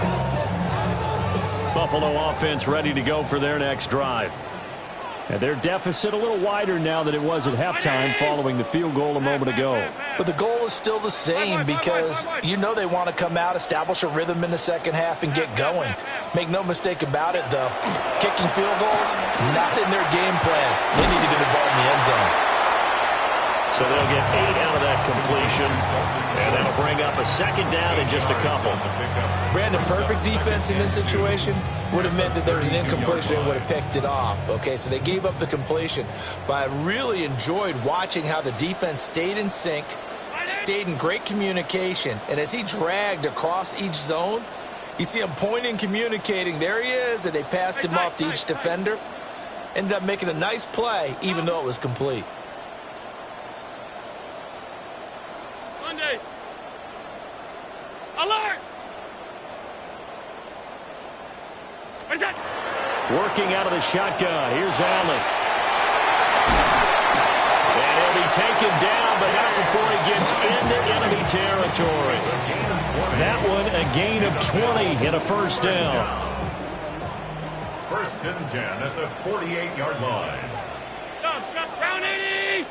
Buffalo offense ready to go for their next drive. And their deficit a little wider now than it was at halftime following the field goal a moment ago. But the goal is still the same because you know they want to come out, establish a rhythm in the second half, and get going. Make no mistake about it, though. Kicking field goals, not in their game plan. They need to get the ball in the end zone. So they'll get 8 out of that completion, and that'll bring up a 2nd down in just a couple. Brandon, perfect defense in this situation would have meant that there was an incompletion and would have picked it off. Okay, so they gave up the completion. But I really enjoyed watching how the defense stayed in sync, stayed in great communication, and as he dragged across each zone, you see him pointing, communicating. There he is, and they passed him off to each defender. Ended up making a nice play, even though it was complete. Monday. Alert! Where's that? Working out of the shotgun. Here's Allen. And he'll be taken down, but not before he gets into enemy territory. That one, a gain of 20 and a first down. 1st and 10 at the 48-yard line. Stop, round 80!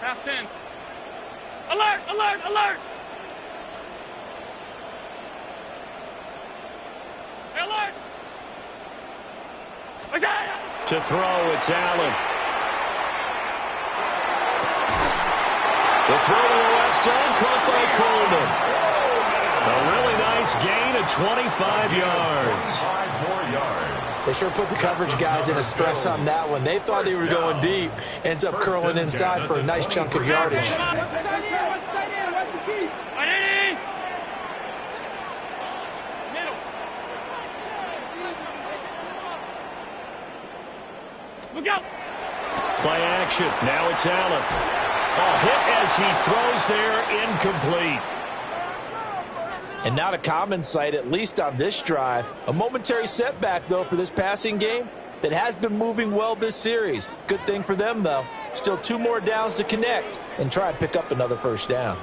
Half 10. Alert, alert, alert! Hey, alert! What's that? To throw, it's Allen. The throw to the left side, caught by Coleman. A really nice gain of 25 yards. 5 more yards. They sure put the coverage guys in a stress on that one. They thought they were going deep. Ends up curling inside for a nice chunk of yardage. Look out! Play action. Now it's Allen. A hit as he throws there, incomplete. And not a common sight, at least on this drive. A momentary setback, though, for this passing game that has been moving well this series. Good thing for them, though. Still 2 more downs to connect and try and pick up another first down.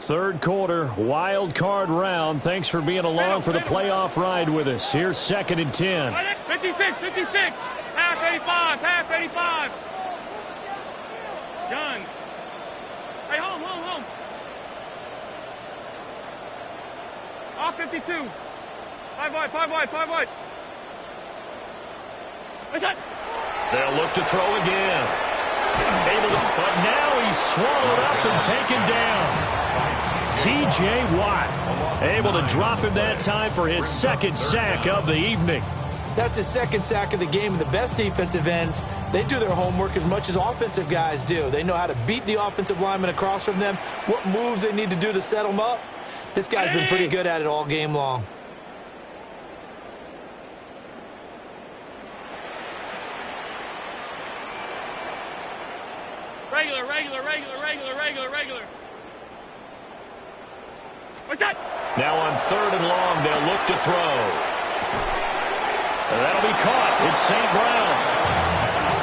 Third quarter, wild card round. Thanks for being along for the playoff ride with us. Here's 2nd and 10. 56, 56. Pass 85, pass 85. Gun. Hey, home. Off 52. 5 wide. What's that? They'll look to throw again. But now he's swallowed up and taken down. T.J. Watt able to drop him that time for his 2nd sack of the evening. That's his 2nd sack of the game. And the best defensive ends, they do their homework as much as offensive guys do. They know how to beat the offensive lineman across from them, what moves they need to do to set them up. This guy's been pretty good at it all game long. Regular. What's that? Now on 3rd and long, they'll look to throw. And that'll be caught. It's St. Brown.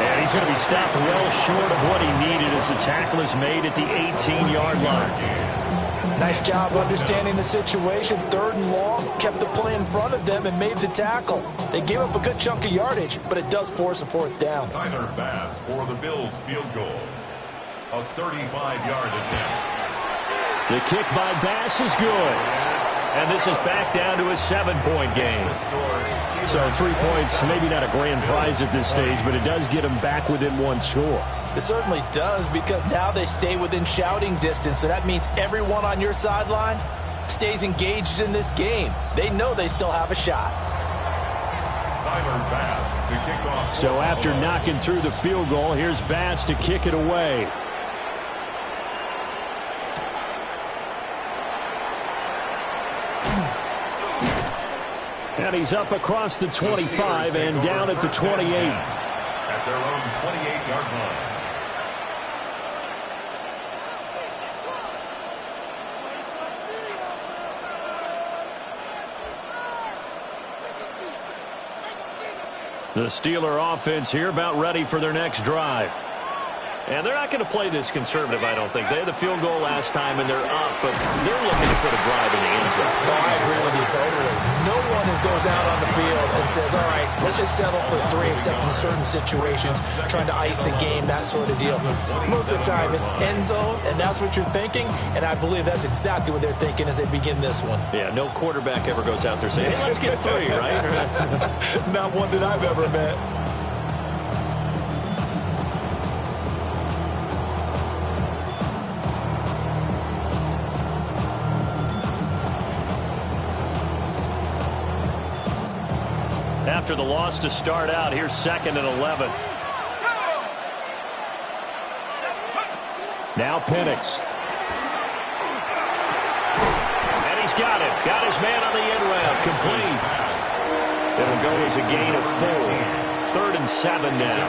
And he's going to be stopped well short of what he needed as the tackle is made at the 18-yard line. Nice job understanding the situation. 3rd and long, kept the play in front of them and made the tackle. They gave up a good chunk of yardage, but it does force a 4th down. Tyler Bass for the Bills field goal. A 35-yard attempt. The kick by Bass is good. And this is back down to a 7-point game. So 3 points, maybe not a grand prize at this stage, but it does get them back within 1 score. It certainly does, because now they stay within shouting distance. So that means everyone on your sideline stays engaged in this game. They know they still have a shot. Tyler Bass to kick off. So after knocking through the field goal, here's Bass to kick it away. And he's up across the 25 and down at the 28. At their own 28-yard line. The Steeler offense here about ready for their next drive. And they're not going to play this conservative, I don't think. They had the field goal last time, and they're up, but they're looking to put a drive in the end zone. Oh, I agree with you totally. No one goes out on the field and says, all right, let's just settle for 3, except in certain situations, trying to ice a game, that sort of deal. Most of the time, it's end zone, and that's what you're thinking, and I believe that's exactly what they're thinking as they begin this one. Yeah, no quarterback ever goes out there saying, hey, let's get 3, right? Not one that I've ever met. After the loss to start out, here's 2nd and 11. Now Penix. And he's got it. Got his man on the end route. Complete. It'll go as a gain of 4. 3rd and 7 now.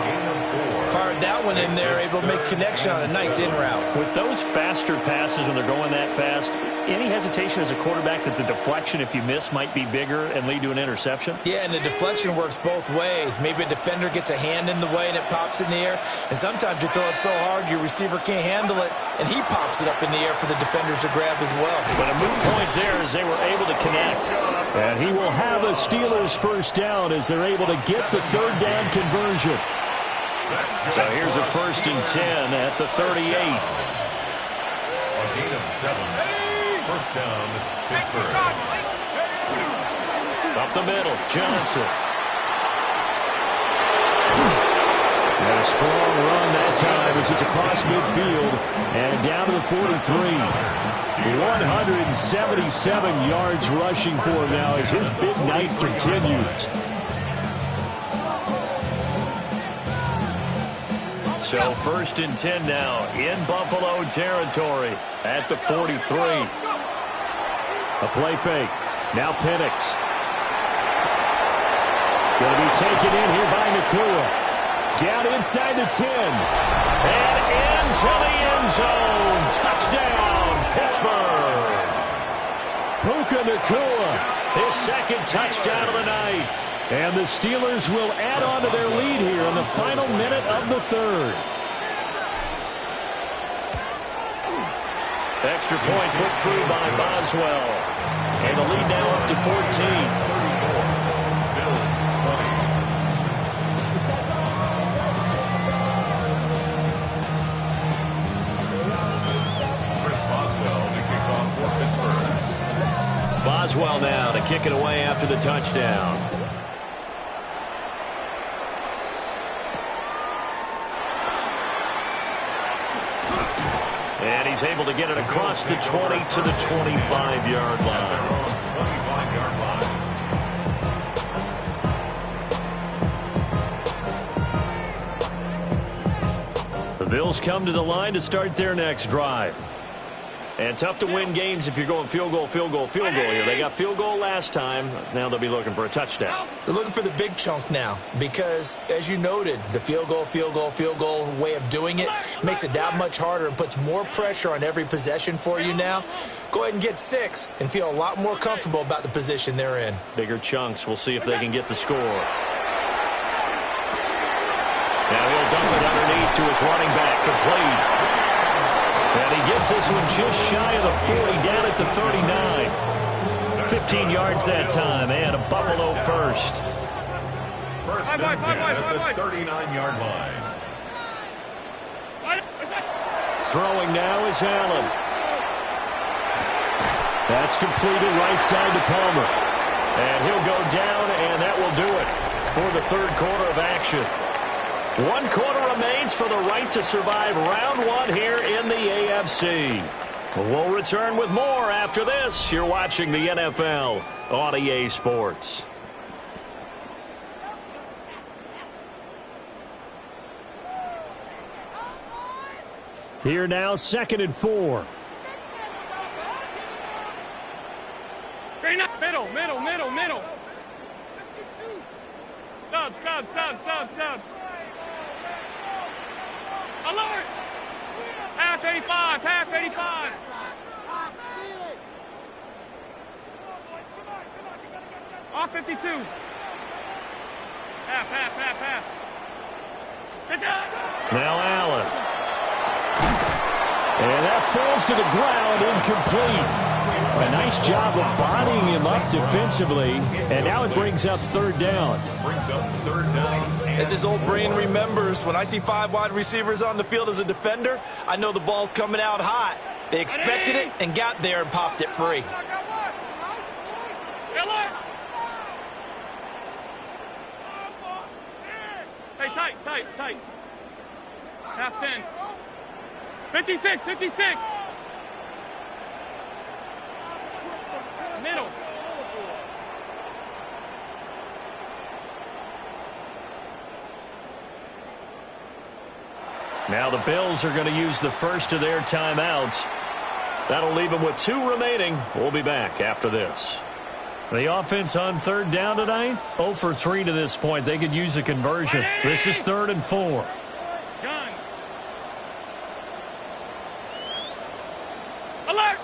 Fired that one in there, able to make connection on a nice in route. With those faster passes when they're going that fast, any hesitation as a quarterback that the deflection, if you miss, might be bigger and lead to an interception? Yeah, and the deflection works both ways. Maybe a defender gets a hand in the way and it pops in the air. And sometimes you throw it so hard your receiver can't handle it, and he pops it up in the air for the defenders to grab as well. But a moot point there as they were able to connect. And he will have a Steelers first down as they're able to get the 3rd down conversion. So here's a 1st and 10 at the 38. A gain of First down, Pittsburgh. Up the middle, Johnson. And a strong run that time as it's across midfield and down to the 43. 177 yards rushing for him now as his big night continues. So first and 10 now in Buffalo territory at the 43. A play fake. Now Penix. Going to be taken in here by Nacua. Down inside the 10. And into the end zone. Touchdown, Pittsburgh. Puka Nacua, his second touchdown of the night. And the Steelers will add on to their lead here in the final minute of the third. Extra point put through by Boswell. And the lead now up to 14. Boswell now to kick it away after the touchdown. And he's able to get it across the 20 to the 25-yard line. The Bills come to the line to start their next drive. And tough to win games if you're going field goal here. They got field goal last time. Now they'll be looking for a touchdown. They're looking for the big chunk now because, as you noted, the field goal way of doing it makes it that much harder and puts more pressure on every possession for you now. Go ahead and get 6 and feel a lot more comfortable about the position they're in. Bigger chunks. We'll see if they can get the score. Now he'll dump it underneath to his running back. Complete. And he gets this one just shy of the 40, down at the 39. 15 yards that time, and a Buffalo first. First and 10 at the 39-yard line. Throwing now is Allen. That's completed right side to Palmer. And he'll go down, and that will do it for the third quarter of action. 1 quarter remains for the right to survive round 1 here in the AFC. We'll return with more after this. You're watching the NFL on EA Sports. Here now, 2nd and 4. Middle. Sub. Alert! Half 85. Off 52. Half. Now Allen. And that falls to the ground, incomplete. A nice job of bodying him up defensively, and now it brings up third down. As his old brain remembers, when I see 5 wide receivers on the field as a defender, I know the ball's coming out hot. They expected it and got there and popped it free. Hey, tight. Half 10. 56. Middle. Now the Bills are going to use the first of their timeouts. That'll leave them with 2 remaining. We'll be back after this. The offense on third down tonight, 0 for 3 to this point. They could use a conversion. This is 3rd and 4. Gun. Alert!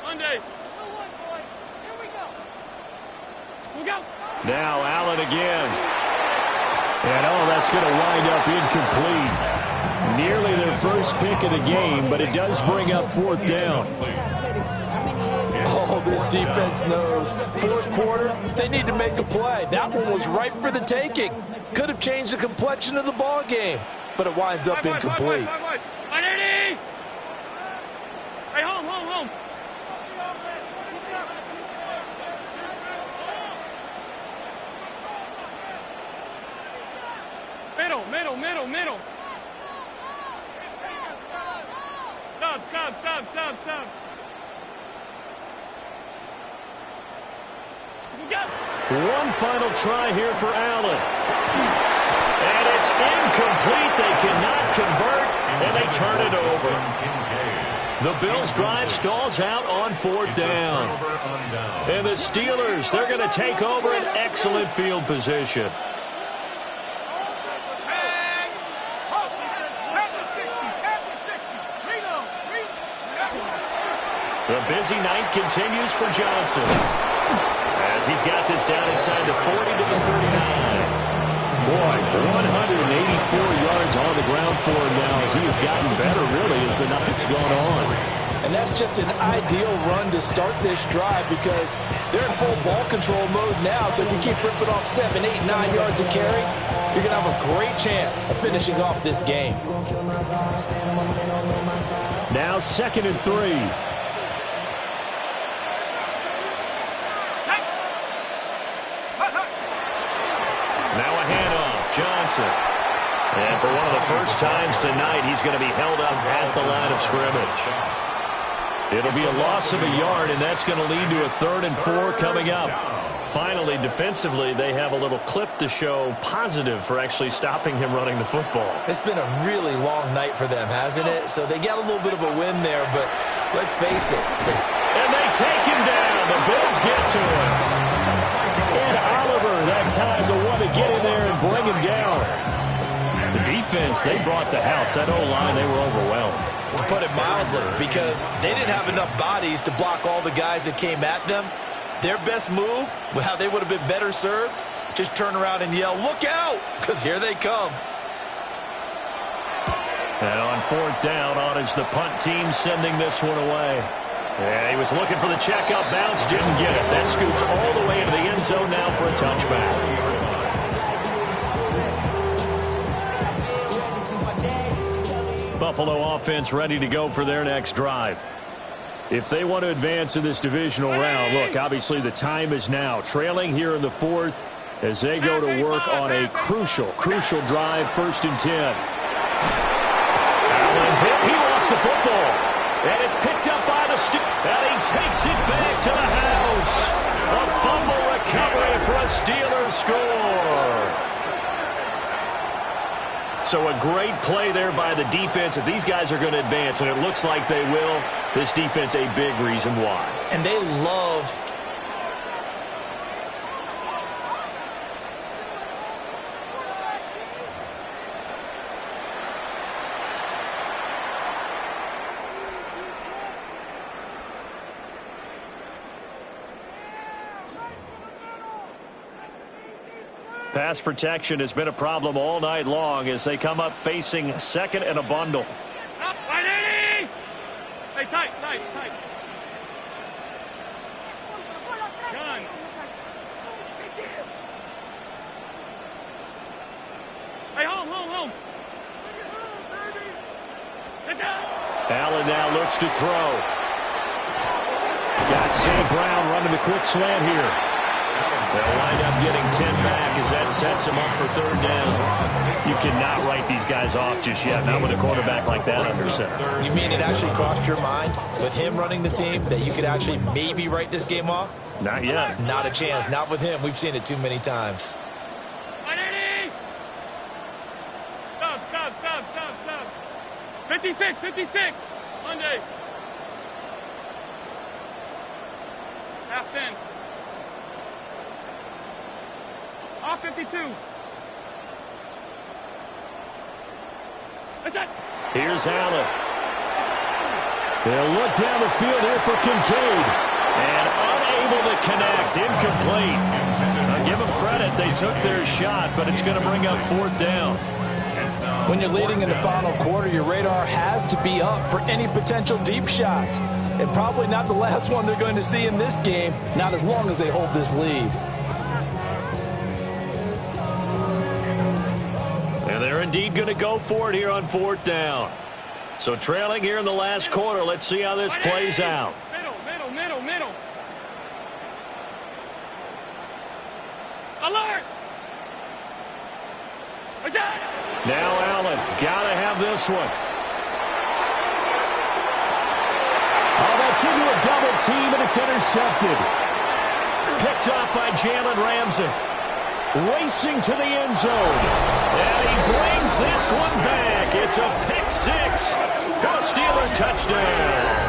Monday. We'll go. Now Allen again. And that's going to wind up incomplete. Nearly their first pick of the game, but it does bring up 4th down. Oh, this defense knows. 4th quarter, they need to make a play. That one was ripe for the taking. Could have changed the complexion of the ball game, but it winds up incomplete. Hey, home. Middle. Sub. One final try here for Allen. And it's incomplete. They cannot convert, and they turn it over. The Bills' drive stalls out on 4th down. And the Steelers, they're going to take over an excellent field position. The busy night continues for Johnson, as he's got this down inside the 40 to the 39. Boy, 184 yards on the ground for him now, as he has gotten better, really, as the night's gone on. And that's just an ideal run to start this drive, because they're in full ball control mode now. So if you keep ripping off 7, 8, 9 yards a carry, you're going to have a great chance of finishing off this game. Now 2nd and 3. Now a handoff, Johnson. And for one of the first times tonight, he's going to be held up at the line of scrimmage. It'll be a loss of a yard, and that's going to lead to a 3rd and 4 coming up. Finally, defensively, they have a little clip to show positive for actually stopping him running the football. It's been a really long night for them, hasn't it? So they got a little bit of a win there, but let's face it. And they take him down. The Bills get to him. And Oliver, that time, the one to get in there and bring him down. The defense, they brought the house. That O-line, they were overwhelmed. To put it mildly, because they didn't have enough bodies to block all the guys that came at them. Their best move, how they would have been better served, just turn around and yell, "Look out!" because here they come. And on 4th down, on is the punt team sending this one away. Yeah, he was looking for the checkup bounce, didn't get it. That scoots all the way into the end zone now for a touchback. Buffalo offense ready to go for their next drive. If they want to advance in this divisional round, look, obviously the time is now. Trailing here in the 4th as they go to work on a crucial drive, 1st and 10. Allen hit. He lost the football. And it's picked up by the and he takes it back to the house. A fumble recovery for a Steelers score. So a great play there by the defense. If these guys are going to advance, and it looks like they will, this defense a big reason why. And they love... Pass protection has been a problem all night long as they come up facing 2nd and a bundle. Hey, tight. Gun. Hey, home. Allen now looks to throw. Got St. Brown running the quick slant here. They'll wind up getting 10 back as that sets them up for 3rd down. You cannot write these guys off just yet, not with a quarterback like that under center. You mean it actually crossed your mind with him running the team that you could actually maybe write this game off? Not yet. Not a chance. Not with him. We've seen it too many times. Sub. 56. Monday. Half 10. Off 52. Here's Allen. They'll look down the field here for Kincaid. And unable to connect. Incomplete. Now give them credit. They took their shot, but it's going to bring up 4th down. When you're leading in the final quarter, your radar has to be up for any potential deep shots. And probably not the last one they're going to see in this game, not as long as they hold this lead. indeed going to go for it here on 4th down. So trailing here in the last quarter. Let's see how this plays out. Middle. Alert! Now Allen, got to have this one. Oh, that's into a double team, and it's intercepted. Picked off by Jalen Ramsey. Racing to the end zone. And he brings this one back. It's a pick six for a Steeler touchdown.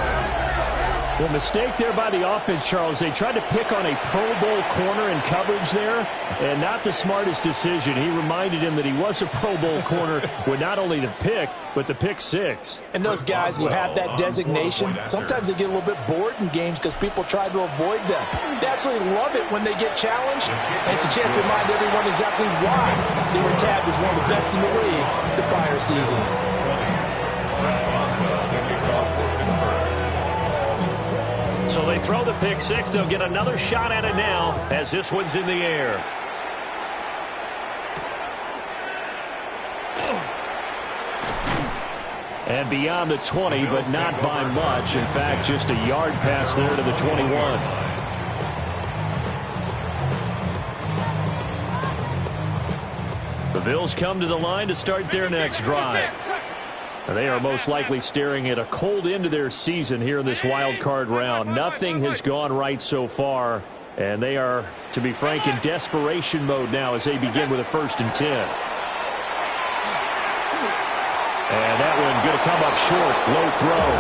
Well, mistake there by the offense, Charles. They tried to pick on a Pro Bowl corner in coverage there, and not the smartest decision. He reminded him that he was a Pro Bowl corner with not only the pick, but the pick six. And those guys who have that designation, sometimes they get a little bit bored in games because people try to avoid them. They absolutely love it when they get challenged, and it's a chance to remind everyone exactly why they were tagged as one of the best in the league the prior season. So they throw the pick six. They'll get another shot at it now as this one's in the air. And beyond the 20, but not by much. In fact, just a yard pass there to the 21. The Bills come to the line to start their next drive. They are most likely staring at a cold end to their season here in this wild card round. Nothing has gone right so far, and they are, to be frank, in desperation mode now as they begin with a 1st and 10. And that one going to come up short, low throw.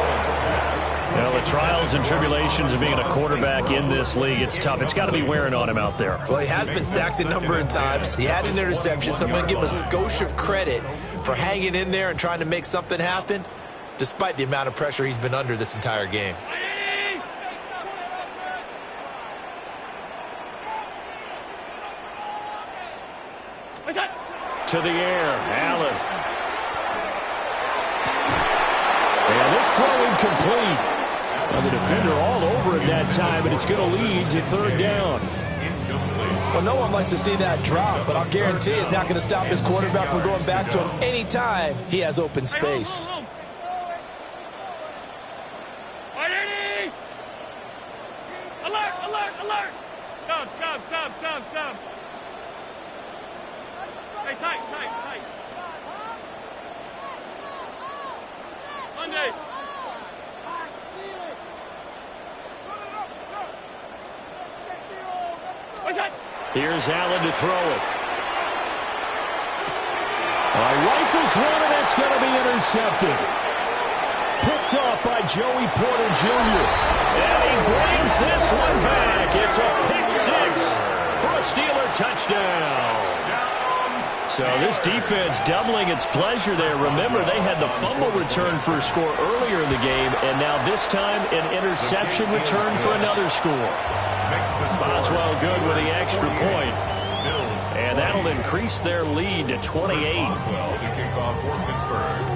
You know, the trials and tribulations of being a quarterback in this league, it's tough. It's got to be wearing on him out there. Well, he has been sacked a number of times. He had an interception, so I'm going to give him a skosh of credit for hanging in there and trying to make something happen, despite the amount of pressure he's been under this entire game. To the air, Allen. And this throw incomplete. Well, the defender all over it that time, and it's going to lead to 3rd down. Well, no one likes to see that drop, but I'll guarantee it's not going to stop his quarterback from going back to him anytime he has open space. Alert! Stop. Hey, tight. Sunday. Here's Allen to throw it. Rifles one, and that's going to be intercepted. Picked off by Joey Porter Jr. And he brings this one back. It's a pick six for a Steeler touchdown. So this defense doubling its pleasure there. Remember, they had the fumble return for a score earlier in the game, and now this time an interception return for another score. Boswell good with the extra point. And that'll increase their lead to 28.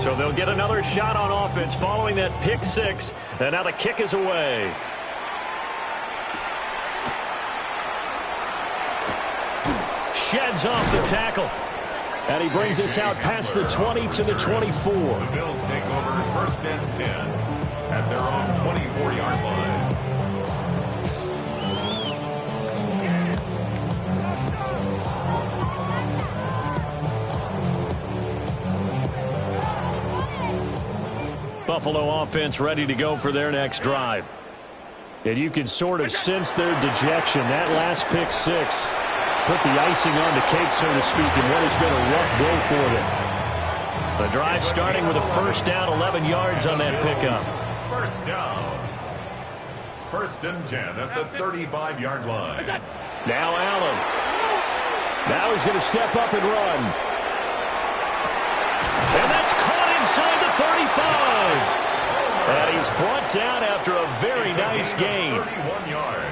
So they'll get another shot on offense following that pick six. And now the kick is away. Sheds off the tackle. And he brings us out past the 20 to the 24. The Bills take over 1st and 10 at their own 24-yard line. Buffalo offense ready to go for their next drive. And you can sort of sense their dejection. That last pick six put the icing on the cake, so to speak, in what has been a rough go for them. The drive starting with a 1st down, 11 yards on that pickup. 1st down. 1st and 10 at the 35-yard line. Now Allen. Now he's going to step up and run. And that's caught inside the 35. And he's brought down after a very nice gain.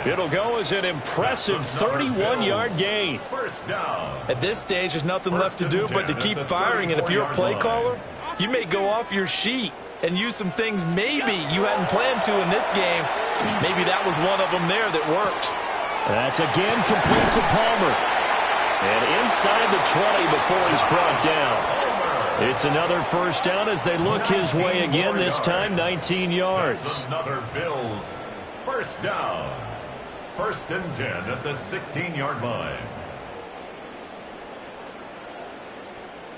It'll go as an impressive 31-yard gain. At this stage, there's nothing left to do but to keep firing. And if you're a play caller, you may go off your sheet and use some things maybe you hadn't planned to in this game. Maybe that was one of them there that worked. That's again complete to Palmer. And inside the 20 before he's brought down. It's another first down as they look his way again, this time 19 yards. That's another Bills first down. 1st and 10 at the 16-yard line.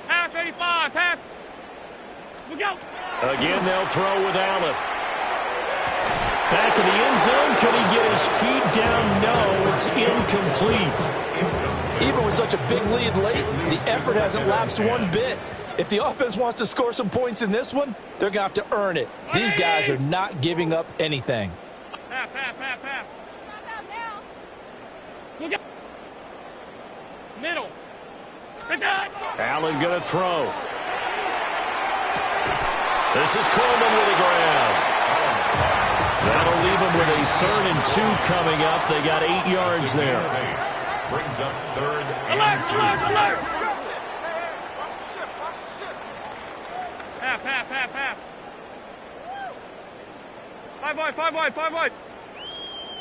Half 85, half. We go. Again, they'll throw with Allen. Back in the end zone. Could he get his feet down? No, it's incomplete. Even with such a big lead late, the effort hasn't lapsed one bit. If the offense wants to score some points in this one, they're going to have to earn it. These guys are not giving up anything. Half. Look at middle. Allen going to throw. This is Coleman with a grab. That'll leave them with a 3rd and 2 coming up. They got 8 yards there. Brings up 3rd and 2. Alert. Half. 5 wide.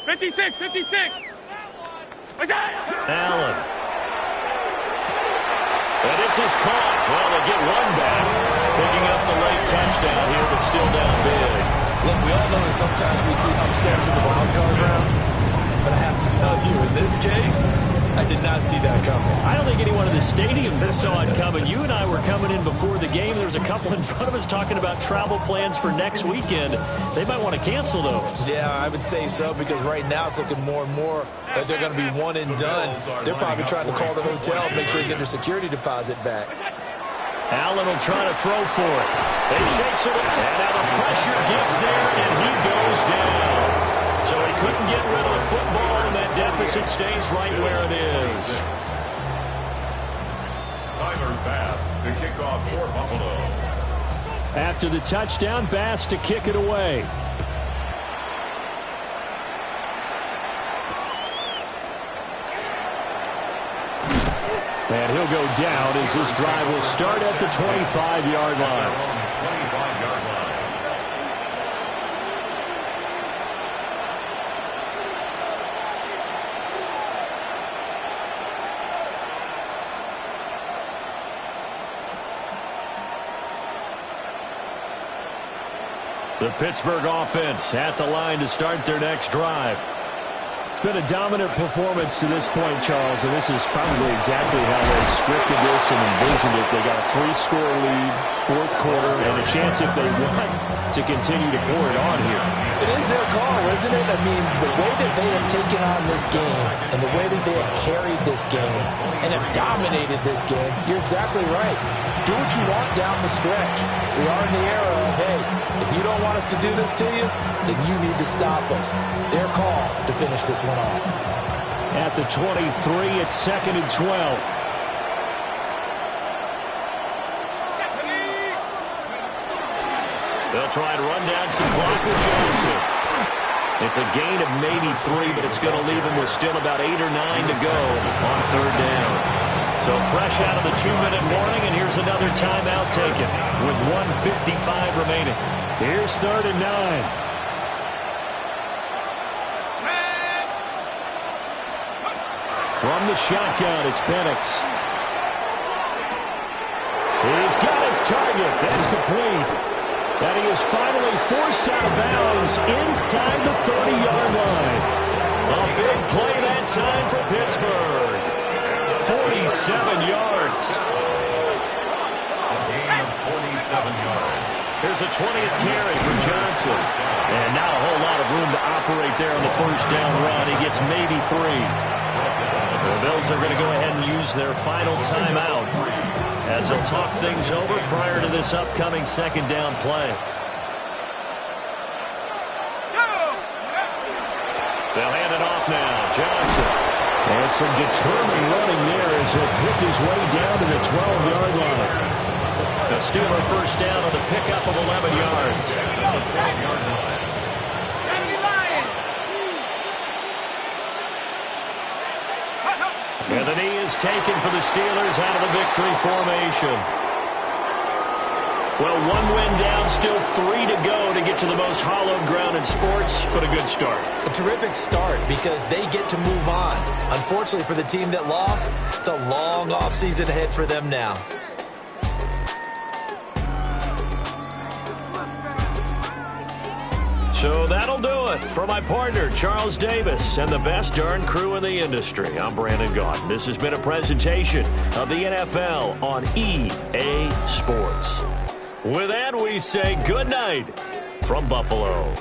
56. Allen. And this is caught. Well, they get one back. Picking up the late touchdown here, but still down big. Look, we all know that sometimes we see upsets in the wild card round. But I have to tell you, in this case, I did not see that coming. I don't think anyone in the stadium saw it coming. You and I were coming in before the game. There was a couple in front of us talking about travel plans for next weekend. They might want to cancel those. Yeah, I would say so, because right now it's looking more and more that they're going to be one and done. They're probably trying to call the hotel, make sure they get their security deposit back. Allen will try to throw for it. He shakes it, and now the pressure gets there, and he goes down. So he couldn't get rid of the football, and that deficit stays right where it is. Tyler Bass to kick off for Buffalo. After the touchdown, Bass to kick it away. And he'll go down as this drive will start at the 25-yard line. 25-yard line. The Pittsburgh offense at the line to start their next drive. It's been a dominant performance to this point, Charles, and this is probably exactly how they scripted this and envisioned it. They got a 3-score lead, 4th quarter, and a chance if they want to continue to pour it on here. It is their call, isn't it? I mean, the way that they have taken on this game and the way that they have carried this game and have dominated this game, you're exactly right. Do what you want down the stretch. We are in the era of, hey, if you don't want us to do this to you, then you need to stop us. Their call to finish this one off. At the 23, it's 2nd and 12. They'll try to run down some clock with Johnson. It's a gain of maybe 3, but it's going to leave him with still about 8 or 9 to go on 3rd down. So fresh out of the 2-minute warning, and here's another timeout taken with 1:55 remaining. Here's 3rd and 9. From the shotgun, it's Penix. He's got his target. That's complete. And he is finally forced out of bounds inside the 30-yard line. A big play that time for Pittsburgh. 47 yards. A gain of 47 yards. Here's a 20th carry for Johnson. And not a whole lot of room to operate there on the 1st down run. He gets maybe 3. The Bills are going to go ahead and use their final timeout as they'll talk things over prior to this upcoming 2nd down play. They'll hand it off now. Johnson. And some determined running there as he'll pick his way down to the 12-yard line. The Steeler first down on the pickup of 11 yards. And the knee is taken for the Steelers out of the victory formation. Well, 1 win down, still 3 to go to get to the most hallowed ground in sports, but a good start. A terrific start because they get to move on. Unfortunately for the team that lost, it's a long offseason ahead for them now. So that'll do it. For my partner, Charles Davis, and the best darn crew in the industry, I'm Brandon Gaudin. This has been a presentation of the NFL on EA Sports. With that, we say good night from Buffalo.